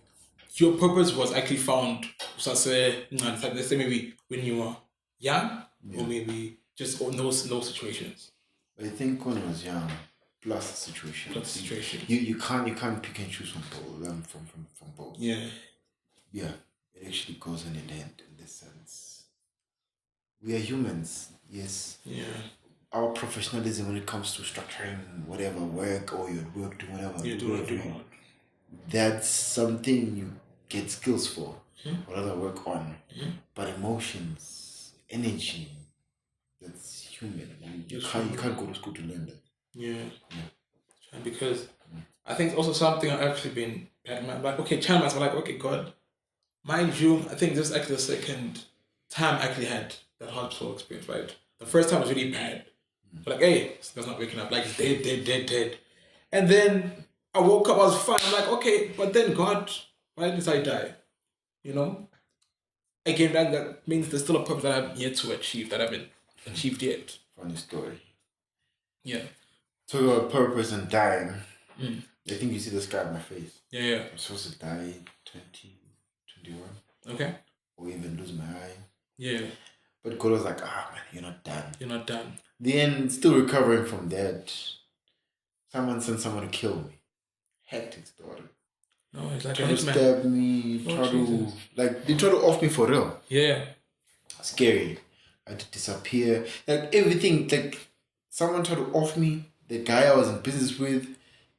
A: your purpose was actually found, so I say, let's say maybe when you were young, or maybe just in those situations.
B: I think when I was young, plus the situation. You can't pick and choose from both. Yeah. Yeah. It actually goes hand in hand in this sense. We are humans, yes.
A: Yeah.
B: Our professionalism when it comes to structuring whatever work or your work doing whatever you're doing, that's something you get skills for, or rather work on. But emotions, energy, that's human. You can't go to school to learn that.
A: Yeah. Because I think also something I've actually been like, okay, challenges were like, okay, God, mind you, I think this is actually the second time I actually had that hospital experience, right? The first time was really bad. Like, hey, this guy's not waking up, like dead. And then I woke up, I was fine. I'm like, okay, but then God, why did I die? You know? Again, that means there's still a purpose that I've yet to achieve, that I haven't achieved yet.
B: Funny story.
A: Yeah.
B: Talk about purpose and dying. I think you see the scar on my face.
A: Yeah.
B: I'm supposed to die 2021.
A: Okay.
B: Or even lose my eye.
A: Yeah.
B: But God was like, man, you're not done.
A: You're not done.
B: Then, still recovering from that, someone sent someone to kill me. Hectic story.
A: No, it's like
B: try to stab me, they try to off me for real.
A: Yeah.
B: Scary. I had to disappear. Like everything, like someone tried to off me. The guy I was in business with,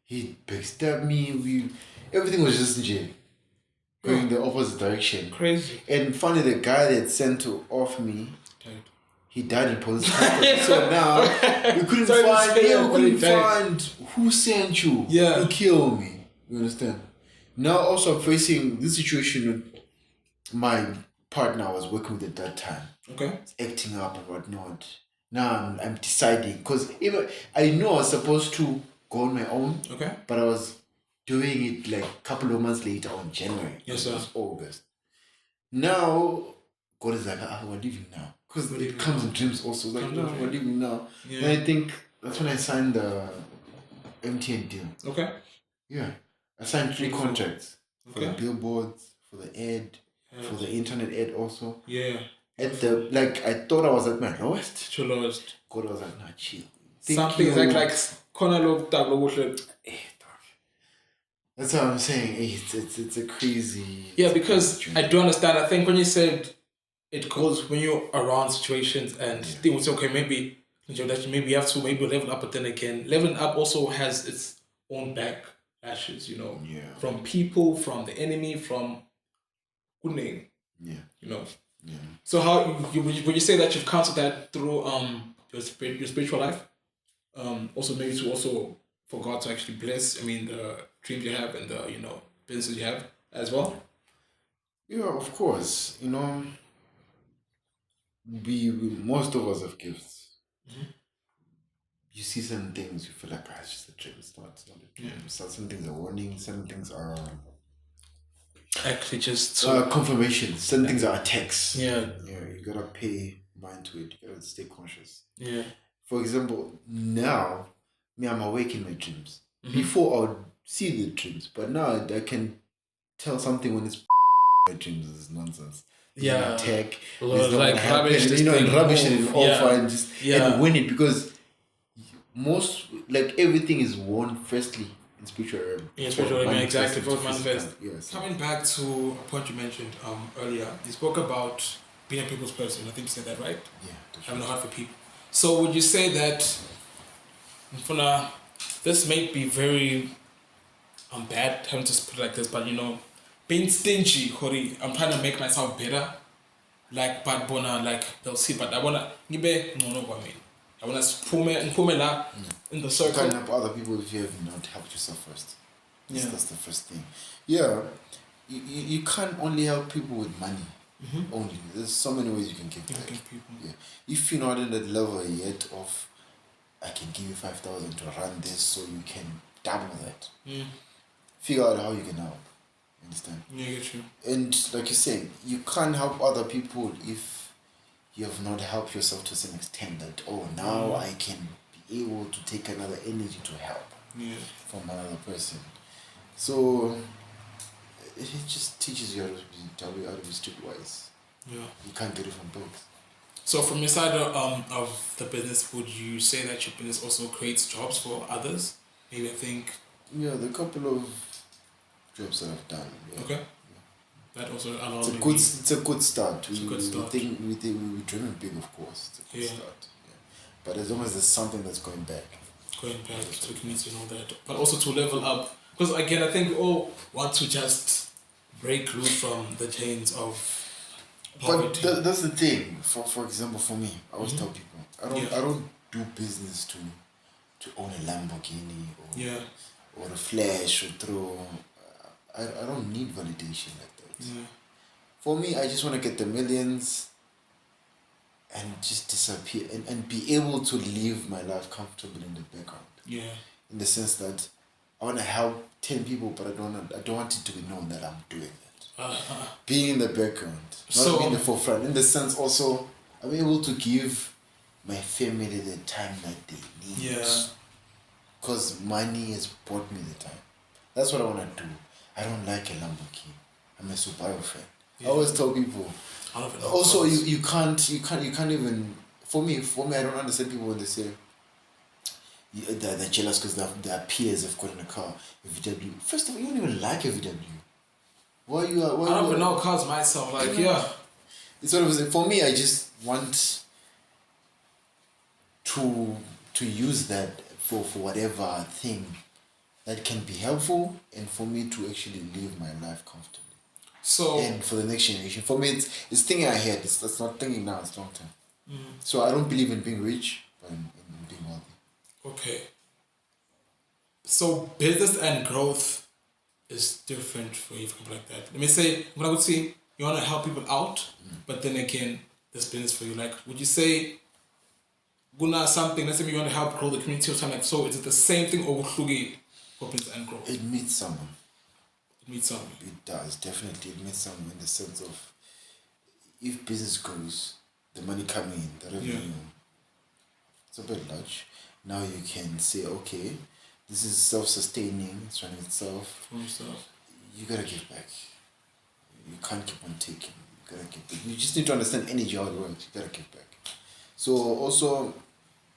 B: he backstabbed me. Everything was just in jail. Going the opposite direction.
A: Crazy.
B: And finally, the guy that sent to off me, he died in police custody. So now we couldn't find who sent you.
A: Yeah.
B: You kill me. You understand? Now also I'm facing this situation with my partner I was working with at that time.
A: Okay.
B: Acting up and whatnot. Now I'm deciding, because even I know I was supposed to go on my own.
A: Okay.
B: But I was doing it like a couple of months later on January.
A: Yes, sir.
B: It was August. Now God is like, we're leaving now. Because it comes in dreams also. Like, no, we're leaving now. Yeah. And I think that's when I signed the MTN deal.
A: Okay.
B: Yeah. I signed 3 contracts. For the billboards, for the ad, for the internet ad also.
A: Yeah.
B: I thought I was at my lowest.
A: Your lowest.
B: God was like, nah, chill.
A: Something like corner of that.
B: That's what I'm saying. It's a crazy.
A: Yeah, because I do understand. I think when you said it goes when you're around situations and things say, okay, maybe you have to level up, but then again, leveling up also has its own backlashes, from people, from the enemy, from good name. Yeah. Yeah. So how would you say that you've counted that through your spiritual life? Also maybe to also for God to actually bless, the dreams you have and the, businesses you have as well?
B: Yeah, of course. We most of us have gifts. Mm-hmm. You see certain things, you feel like, it's just a dream. It's not a dream. Yeah. Some things are warning, some things are
A: actually just
B: confirmation. Some things are attacks.
A: Yeah.
B: Yeah, you gotta pay mind to it. You gotta stay conscious.
A: Yeah.
B: For example, now I'm awake in my dreams. Mm-hmm. Before I would see the dreams, but now I can tell something when it's my dreams is nonsense.
A: Yeah.
B: Attack.
A: Like rubbish.
B: And rubbish and all fine. And win it, because everything is won firstly in spiritual realm.
A: Yeah, spiritual realm, exactly. For manifest.
B: Yes.
A: Coming back to a point you mentioned earlier, you spoke about being a people's person. I think you said that, right?
B: Yeah.
A: Having a heart for people. So would you say that, this may be very I'm bad having to put it like this, but being stingy, Hori, I'm trying to make myself better. Like bad bona, like they'll see, but I wanna ngibe no kwa mina. I wanna pume la in the
B: You
A: circle.
B: can't help other people if you have not helped yourself first.
A: Yeah.
B: That's the first thing. Yeah, you can't only help people with money. Only there's so many ways you can give back.
A: People.
B: Yeah, if you're not in that level yet of, I can give you 5,000 to run this, so you can double that. Figure out how you can help. Understand?
A: Yeah, I get you.
B: And like you say, you can't help other people if you have not helped yourself to some extent that, now I can be able to take another energy to help from another person. So it just teaches you how to be streetwise.
A: Yeah.
B: You can't get it from books.
A: So from your side of the business, would you say that your business also creates jobs for others? Maybe I think.
B: Yeah, the couple of jobs that I've done. Yeah.
A: Okay. That also
B: It's a good start.
A: It's a good start.
B: We dream big, of course. It's a good start. Yeah. But as long as there's something that's going back.
A: Going back to the community and all that. But also to level up. Because again, I think we all want to just break loose from the chains of poverty.
B: But that's the thing. For example, for me, I always tell people, I don't do business to own a Lamborghini or a flash or throw. I don't need validation like that.
A: Yeah.
B: For me, I just want to get the millions and just disappear and be able to live my life comfortably in the background.
A: Yeah.
B: In the sense that I want to help 10 people, but I don't want it to be known that I'm doing it. Being in the background, not being in the forefront. In the sense also, I'm able to give my family the time that they need.
A: Yeah.
B: Because money has bought me the time. That's what I want to do. I don't like a Lamborghini. I'm a Subaru fan.
A: Yeah.
B: I always tell people. Also, you can't even. For me, I don't understand people when they say they're jealous because their peers have got in a car, a VW. First of all, you don't even like a VW. Why you? I
A: don't even know cars myself. Like
B: It's sort of for me. I just want to use that for whatever thing that can be helpful and for me to actually live my life comfortably.
A: So
B: and for the next generation, for me, it's thinking ahead. It's not thinking now. It's long term. So I don't believe in being rich, but in being wealthy.
A: Okay. So business and growth is different for you like that. Let me say, when I would say you want to help people out, but then again, this business for you. Like, would you say, guna something? Let's say you want to help grow the community or something like so. Is it the same thing or for business and growth?
B: It meets someone.
A: It
B: does, definitely. It meets someone in the sense of if business grows, the money coming in, the revenue, it's a bit large. Now you can say, okay, this is self-sustaining, it's running itself. You gotta give back. You can't keep on taking. You gotta give back. You just need to understand energy, how it works. You gotta give back. So also,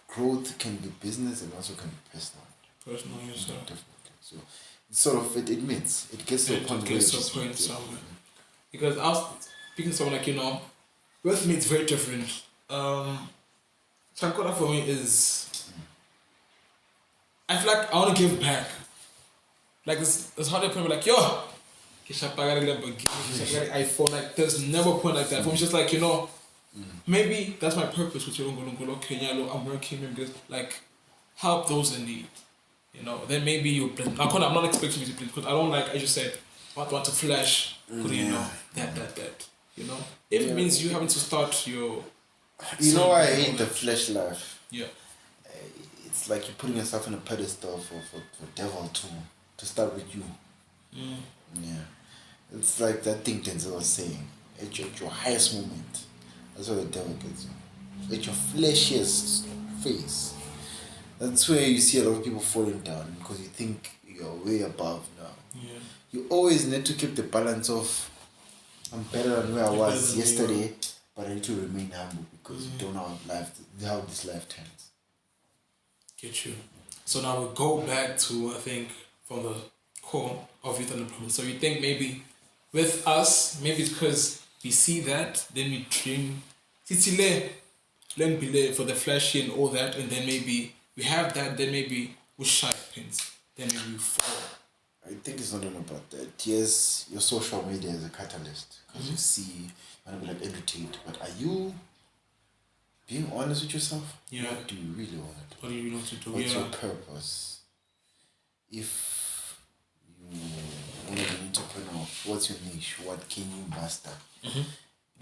B: growth can be business and also can be personal. Definitely. So sort of it meets. It gets to a point where
A: somewhere. Because I was speaking to someone like, with me it's very different. Shankora for me is I feel like I want to give back. Like it's hard to put me like, yo, iPhone, like there's never a point like that. For me it's just like, maybe that's my purpose with I'm working, maybe like help those in need. Then maybe you blend. I'm not expecting you to blend because I don't like, as you said, I want to flash. That. If it means you having to start your.
B: I hate the flash life.
A: Yeah.
B: It's like you're putting yourself on a pedestal for devil to start with you. Yeah. It's like that thing Denzel was saying. At your highest moment, that's where the devil gets you. At your flashiest face. That's where you see a lot of people falling down because you think you're way above now.
A: Yeah.
B: You always need to keep the balance of I'm better than where I was yesterday, but I need to remain humble because you don't know how this life turns.
A: Get you. So now we go back to, I think, from the core of youth unemployment. So you think maybe with us, maybe it's because we see that, then we dream, for the flashy and all that, and then maybe we have that, then maybe we shy pins, then maybe we fall.
B: I think it's not even about that. Yes, your social media is a catalyst because you see, and be like educate. But are you being honest with yourself?
A: Yeah.
B: What do you really want to do?
A: What do you really want to do?
B: What's your purpose? If you want to be an entrepreneur, what's your niche? What can you master?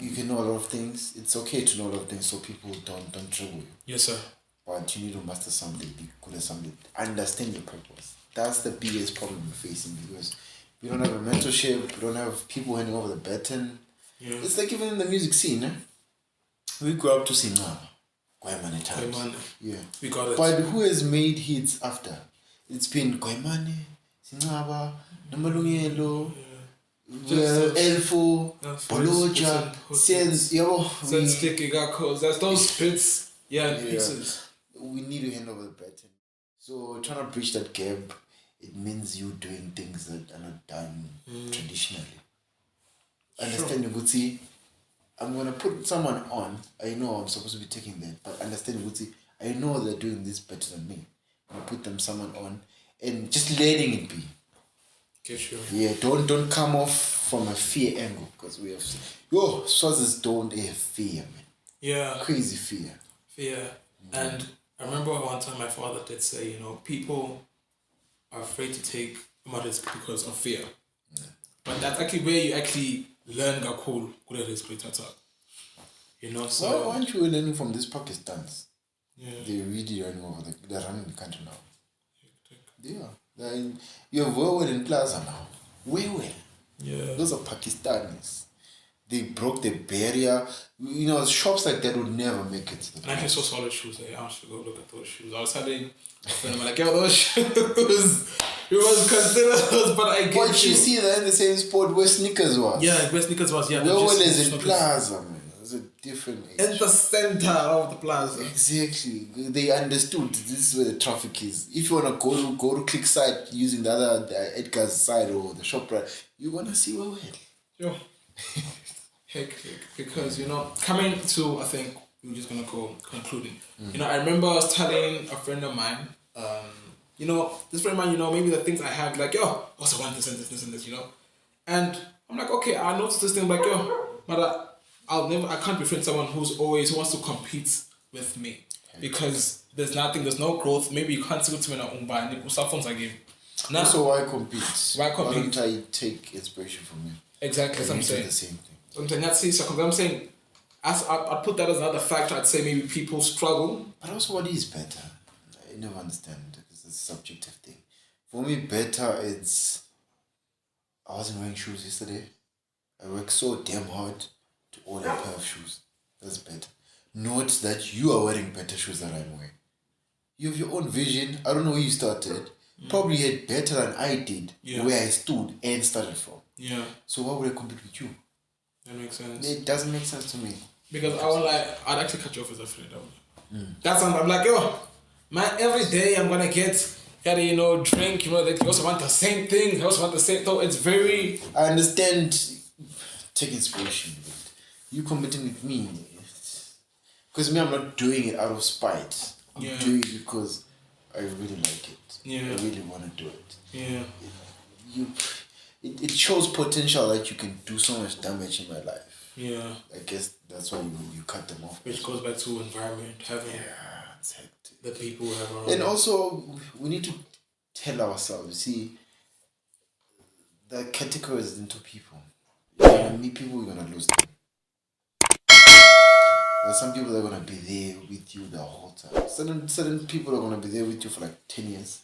B: You can know a lot of things. It's okay to know a lot of things so people don't trouble you.
A: Yes, sir.
B: But you need to master something, be good at something, understand your purpose. That's the biggest problem we're facing because we don't have a mentorship, we don't have people handing over the baton.
A: Yeah.
B: It's like even in the music scene, we grew up to sing Goemane times.
A: Goemane.
B: Yeah.
A: We got it.
B: But who has made hits after? It's been Goemane, Singaba, Namalungelo, Elfo, Boloja, Sense,
A: Sense Kikigakos. That's those bits, pieces.
B: We need to hand over the baton. So trying to bridge that gap, it means you doing things that are not done traditionally. Understanding, Gutsi, I'm gonna put someone on. I know I'm supposed to be taking that, but understanding, Gutsi, I know they're doing this better than me. I'm gonna put someone on, and just letting it be.
A: Get you.
B: Yeah, don't come off from a fear angle because we have Swazis don't have fear, man.
A: Yeah.
B: Crazy fear.
A: Fear. And I remember one time my father did say, people are afraid to take matters because of fear. Yeah. But that's actually where you actually learn Gakul, good at his great attack. So.
B: Why aren't you learning from these Pakistans?
A: Yeah.
B: They're really running they're running the country now. Yeah. You have well in Plaza now. Well.
A: Yeah.
B: Those are Pakistanis. They broke the barrier. Shops like that would never make it to the
A: And I actually saw solid shoes. I should go look at those shoes. I was telling a friend of mine, like, those shoes. It was considered those, but I get you.
B: But you see, they're in the same spot where sneakers was.
A: Yeah, where sneakers was. Yeah.
B: Well is in Plaza, man. It's a different age.
A: In the center of the plaza.
B: Exactly. They understood this is where the traffic is. If you want to go to click site using the other Edgar's side or the shop right, you're going to see well.
A: Yo. Hectic. Because, coming to, I think, we're just going to go concluding. I remember I was telling a friend of mine, this friend of mine, maybe the things I have, like, also want this and this and this, And I'm like, okay, I noticed this thing, like, but I can't befriend someone who wants to compete with me. Because there's no growth. Maybe you can't see to me and cell phones I give.
B: So why compete?
A: Why compete?
B: Why don't I take inspiration from you?
A: Exactly, that's what I'm saying.
B: The same thing.
A: I'm saying, I'd put that as another factor. I'd say maybe people struggle.
B: But also, what is better? I never understand because it's a subjective thing. For me, better it's. I wasn't wearing shoes yesterday. I worked so damn hard to order a pair of shoes. That's better. Note that you are wearing better shoes than I'm wearing. You have your own vision. I don't know where you started. Probably had better than I did. Yeah. Where I stood and started from.
A: Yeah.
B: So why would I compete with you?
A: That makes sense.
B: It doesn't make sense to me.
A: Because I'd actually cut you off as a friend. That's something I'm like, man, every day I'm gonna drink, that you also want the same thing, you also want the same, so it's very...
B: I understand, take inspiration, but you competing with me, because me, I'm not doing it out of spite. I'm doing it because I really like it. Yeah. I really want to do it.
A: Yeah.
B: It shows potential that you can do so much damage in my life.
A: Yeah.
B: I guess that's why you cut them off.
A: Which goes back to environment, having the people who have around.
B: And also, we need to tell ourselves, see, the categories into people. You're going to meet people, you're going to lose them. There are some people that are going to be there with you the whole time. Certain people are going to be there with you for like 10 years.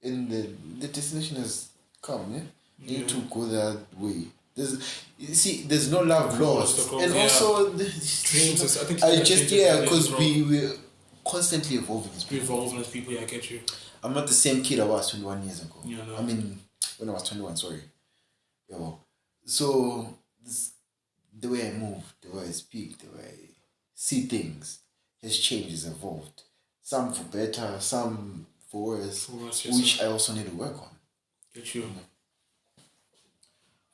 B: And the destination has come, yeah? You need to go that way. There's no love lost. And also, dreams. Because we're constantly evolving as people.
A: Evolving as people, I get you.
B: I'm not the same kid I was 21 years ago.
A: Yeah, no.
B: I mean, when I was 21, sorry. So, the way I move, the way I speak, the way I see things has changed, has evolved. Some for better, some for worse, which I also need to work on.
A: Get you.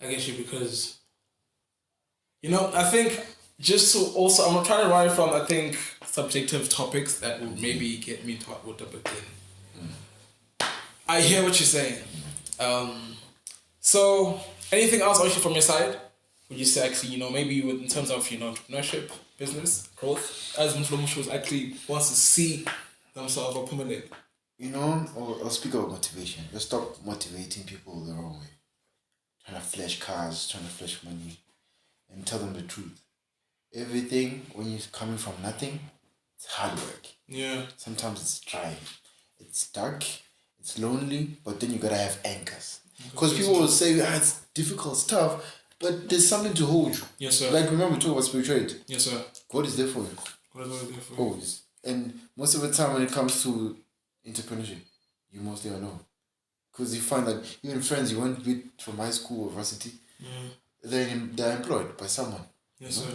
A: I get you because, I think just to also, I'm trying to run from, I think, subjective topics that would maybe get me taught with a bit. I hear what you're saying. So anything else actually from your side? Would you say actually, maybe in terms of, entrepreneurship, business, growth, as Mflomushu actually wants to see themselves accommodated?
B: I'll speak about motivation. Let's stop motivating people the wrong way. Trying to flash cars, trying to flash money, and tell them the truth. Everything, when you're coming from nothing, it's hard work.
A: Yeah.
B: Sometimes it's dry. It's dark, it's lonely, but then you gotta have anchors. Because people will say, it's difficult stuff, but there's something to hold you.
A: Yes, sir.
B: Like, remember, we talk about spirituality.
A: Yes, sir.
B: God is there for you.
A: God is there for you.
B: Always. And most of the time when it comes to entrepreneurship, you mostly are alone. Because you find that even friends you went with from high school or varsity, they're employed by someone.
A: Yes, sir.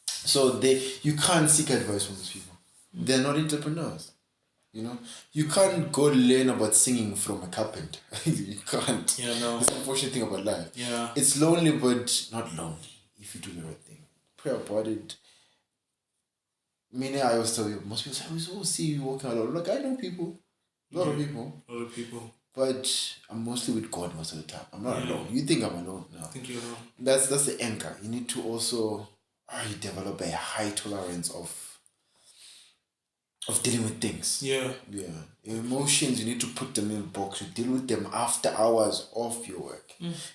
B: So you can't seek advice from those people. They're not entrepreneurs. You can't go learn about singing from a carpenter. You can't.
A: Yeah, no.
B: It's the unfortunate thing about life.
A: Yeah.
B: It's lonely, but not lonely if you do the right thing. Pray about it. I always tell you, most people say, we see you walking alone. Like, I know people. A lot of people. But I'm mostly with God most of the time. I'm not alone. You think I'm alone? No.
A: I think you're alone.
B: That's the anchor. You need to also develop a high tolerance of dealing with things.
A: Yeah.
B: Emotions, you need to put them in a box. You deal with them after hours of your work.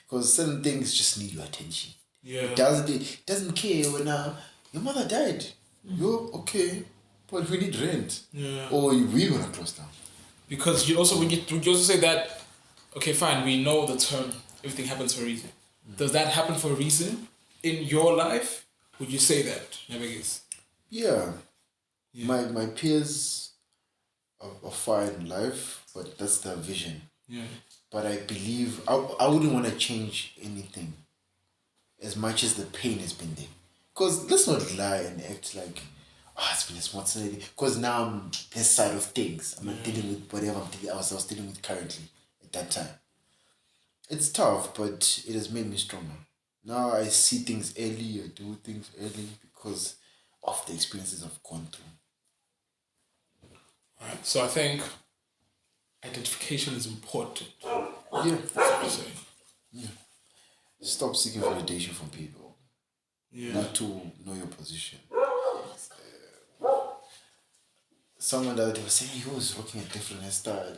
B: Because certain things just need your attention.
A: Yeah.
B: It doesn't care when your mother died. You're okay, but we need rent.
A: Yeah.
B: Or we're gonna close down.
A: Because you also say that, okay, fine, we know the term, everything happens for a reason. Does that happen for a reason in your life? Would you say that, Navigis?
B: Yeah. My peers are fine in life, but that's their vision.
A: Yeah.
B: But I believe I wouldn't want to change anything as much as the pain has been there. Because let's not lie and act like, it's been a smart lady. Because now I'm this side of things. I'm not dealing with whatever I was dealing with currently at that time. It's tough, but it has made me stronger. Now I see things early, I do things early because of the experiences I've gone through.
A: Alright, so I think identification is important.
B: Yeah.
A: That's what you're saying.
B: Yeah. Stop seeking validation from people.
A: Yeah.
B: Not to know your position. Someone that was saying he was working at different hairstyles.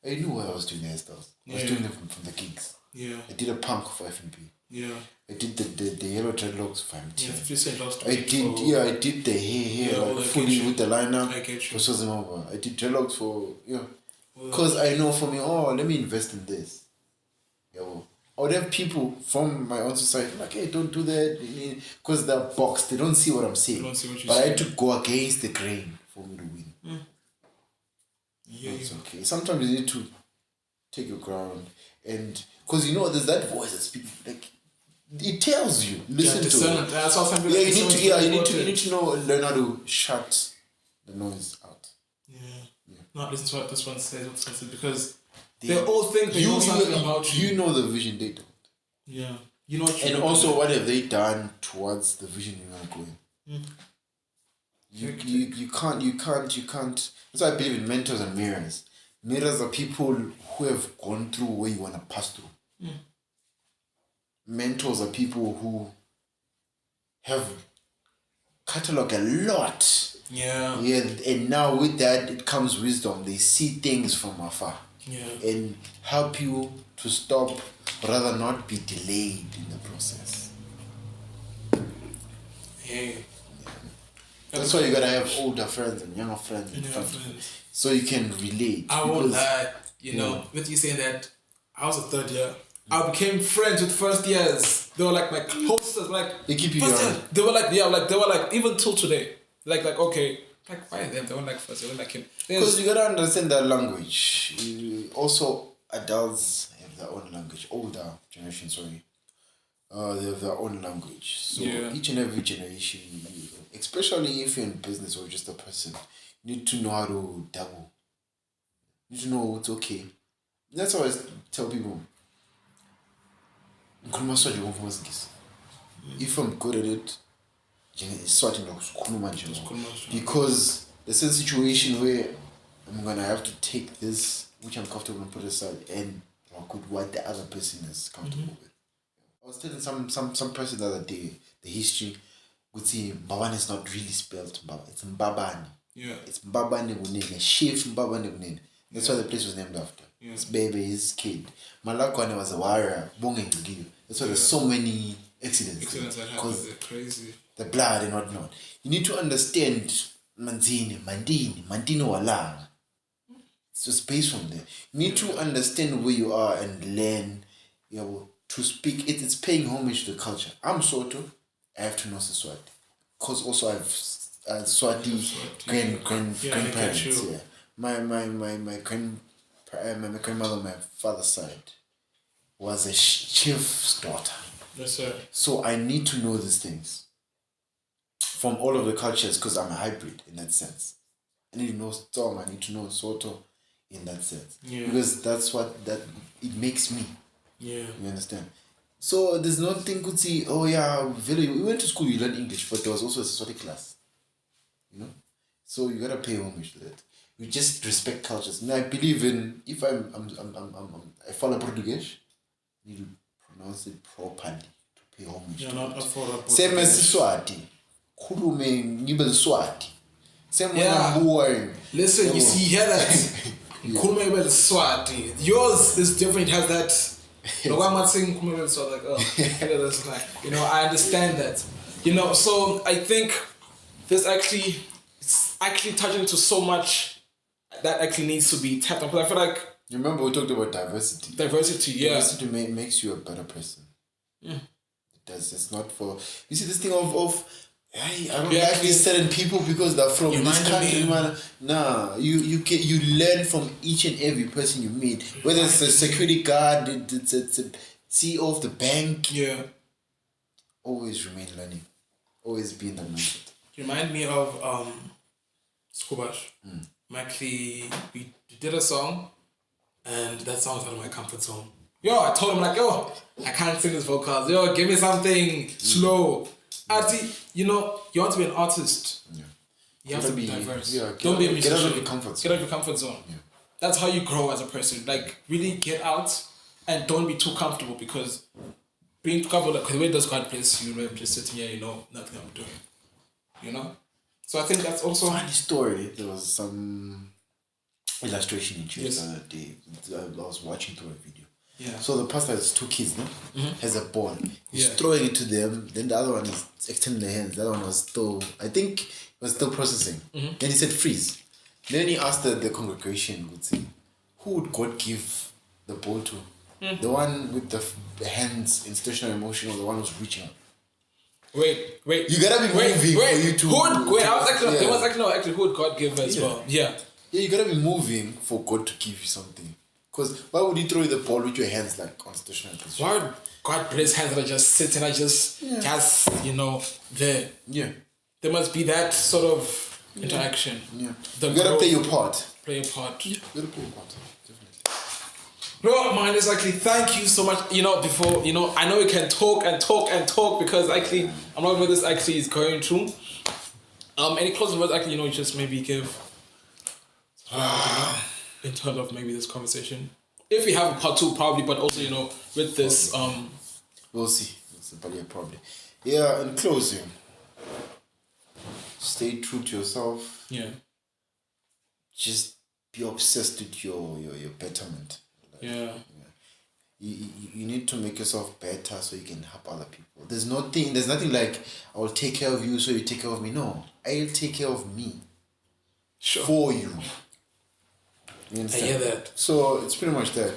B: I knew why I was doing the hairstyles. I was doing them from the gigs.
A: Yeah.
B: I did a punk for FNB.
A: Yeah.
B: I did the yellow dreadlocks for MTN.
A: Yeah, 50 last
B: I did the hair like fully with the liner for Sozimova. I did dreadlocks for because I know for me, let me invest in this. I would have people from my own society like, hey, don't do that, because they're boxed. They don't see what I'm saying. But I had to go against the grain for me to win.
A: Yeah,
B: it's okay. Sometimes you need to take your ground, and because there's that voice that speaks like. It tells you. Listen to it.
A: That's what I'm
B: you need to learn how to shut the noise out.
A: Yeah. Not listen to what this one says, because they all think they know something about you.
B: You know the vision they don't.
A: Yeah. You know what
B: and also what have they done towards the vision you want to go in? You can't that's why I believe in mentors and mirrors. Mirrors are people who have gone through where you want to pass through. Mentors are people who have cataloged a lot.
A: Yeah.
B: And now with that it comes wisdom. They see things from afar.
A: Yeah.
B: And help you to stop, rather not be delayed in the process.
A: Yeah.
B: That's why you gotta have older friends and younger friends so you can relate.
A: I won't lie, with you saying that, I was a third year. I became friends with first years. They were like my closest,
B: they keep you young.
A: They were like even till today. Okay, why them? They weren't like first, they weren't like him.
B: Because you gotta understand that language. Also, adults have their own language. Older generation, sorry. They have their own language. So each and every generation, especially if you're in business or just a person, you need to know how to double. You need to know what's okay. That's how I tell people. If I'm good at it, because there's a situation where I'm gonna have to take this which I'm comfortable and put aside, and work with what the other person is comfortable with. I was telling some person the other day the history. Would see Mbabane is not really spelled Mbaba. It's Mbabane.
A: Yeah.
B: It's Mbabane Gunene. Chef Mbabane Gunene. That's why the place was named after.
A: Yeah.
B: His baby, his kid. Malakwane was a warrior. Bongeng. That's why there's so many accidents.
A: Accidents that happen. They're crazy.
B: The blood and whatnot. You need to understand Manzini, Mandino Walanga. It's just based from there. You need to understand where you are and learn, to speak. It's paying homage to the culture. I'm Soto. I have to know Siswati. Because also I have Swati grandparents. Yeah. My grandmother on my father's side was a chief's daughter.
A: Yes, sir.
B: So I need to know these things from all of the cultures because I'm a hybrid in that sense. I need to know Tom, I need to know Soto in that sense.
A: Yeah.
B: Because that's it makes me.
A: Yeah.
B: You understand? So there's nothing could see, we went to school, you learned English, but there was also a Siswati class. So you gotta pay homage to that. You just respect cultures. And I believe in if I follow Portuguese, you need to pronounce it properly to pay homage.
A: You're not affordable.
B: Same as Swati. Khulume ngibel Swati. Same when I'm boring.
A: Listen, you see here that Khulume ngibel Swati. Yours is different. It has that. No, I'm not saying Khulume so like that's like I understand that. So I think it's actually touching into so much that actually needs to be tapped on. Because I feel like
B: you remember we talked about diversity.
A: Diversity
B: makes you a better person. Yeah. It does. It's not for you see this thing of I don't like these certain people because they're from this country, man. Nah, you learn from each and every person you meet. Whether it's a security guard, it's a CEO of the bank.
A: Yeah.
B: Always remain learning. Always be in the mindset.
A: You remind me of Skubash. Actually, we did a song, and that song was out of my comfort zone. I told him like, I can't sing this vocals. Give me something slow. Artie, you want to be an artist. Yeah. You have to be diverse. Yeah, don't be a musician.
B: Get out of your comfort zone.
A: Get out of your comfort zone. Yeah. That's how you grow as a person. Like, really get out and don't be too comfortable because being too comfortable, because the way does God place you, I'm just sitting here, nothing I'm doing. So I think that's also...
B: Funny story. There was some illustration in church the other day. I was watching through a video.
A: Yeah.
B: So the pastor has two kids, no? Has a ball. He's throwing it to them. Then the other one is extending their hands. The other one was still processing. Then he said freeze. Then he asked the congregation, would say, who would God give the ball to? The one with the hands in stationary motion or the one who's reaching out?
A: Wait.
B: You gotta be moving for you to...
A: who would God give as well? Yeah.
B: Yeah, you gotta be moving for God to give you something. Because why would you throw the ball with your hands like on stationary position?
A: Why would God place hands that are just sitting and just there? Yeah. There must be that sort of interaction.
B: Yeah. You gotta play your part.
A: Play your part.
B: Yeah. You gotta play your part. Definitely.
A: No, man, it's actually thank you so much. Before, I know we can talk because actually, I'm not where this actually is going through. Any closing words actually, just maybe give in terms of maybe this conversation. If we have a part 2, probably, but also, with this...
B: We'll see. It's probably. Yeah, in closing, stay true to yourself.
A: Yeah.
B: Just be obsessed with your betterment.
A: Yeah.
B: You need to make yourself better so you can help other people. There's nothing like, I will take care of you so you take care of me. No, I'll take care of me.
A: Sure.
B: For you. You understand?
A: I hear that.
B: So it's pretty much that.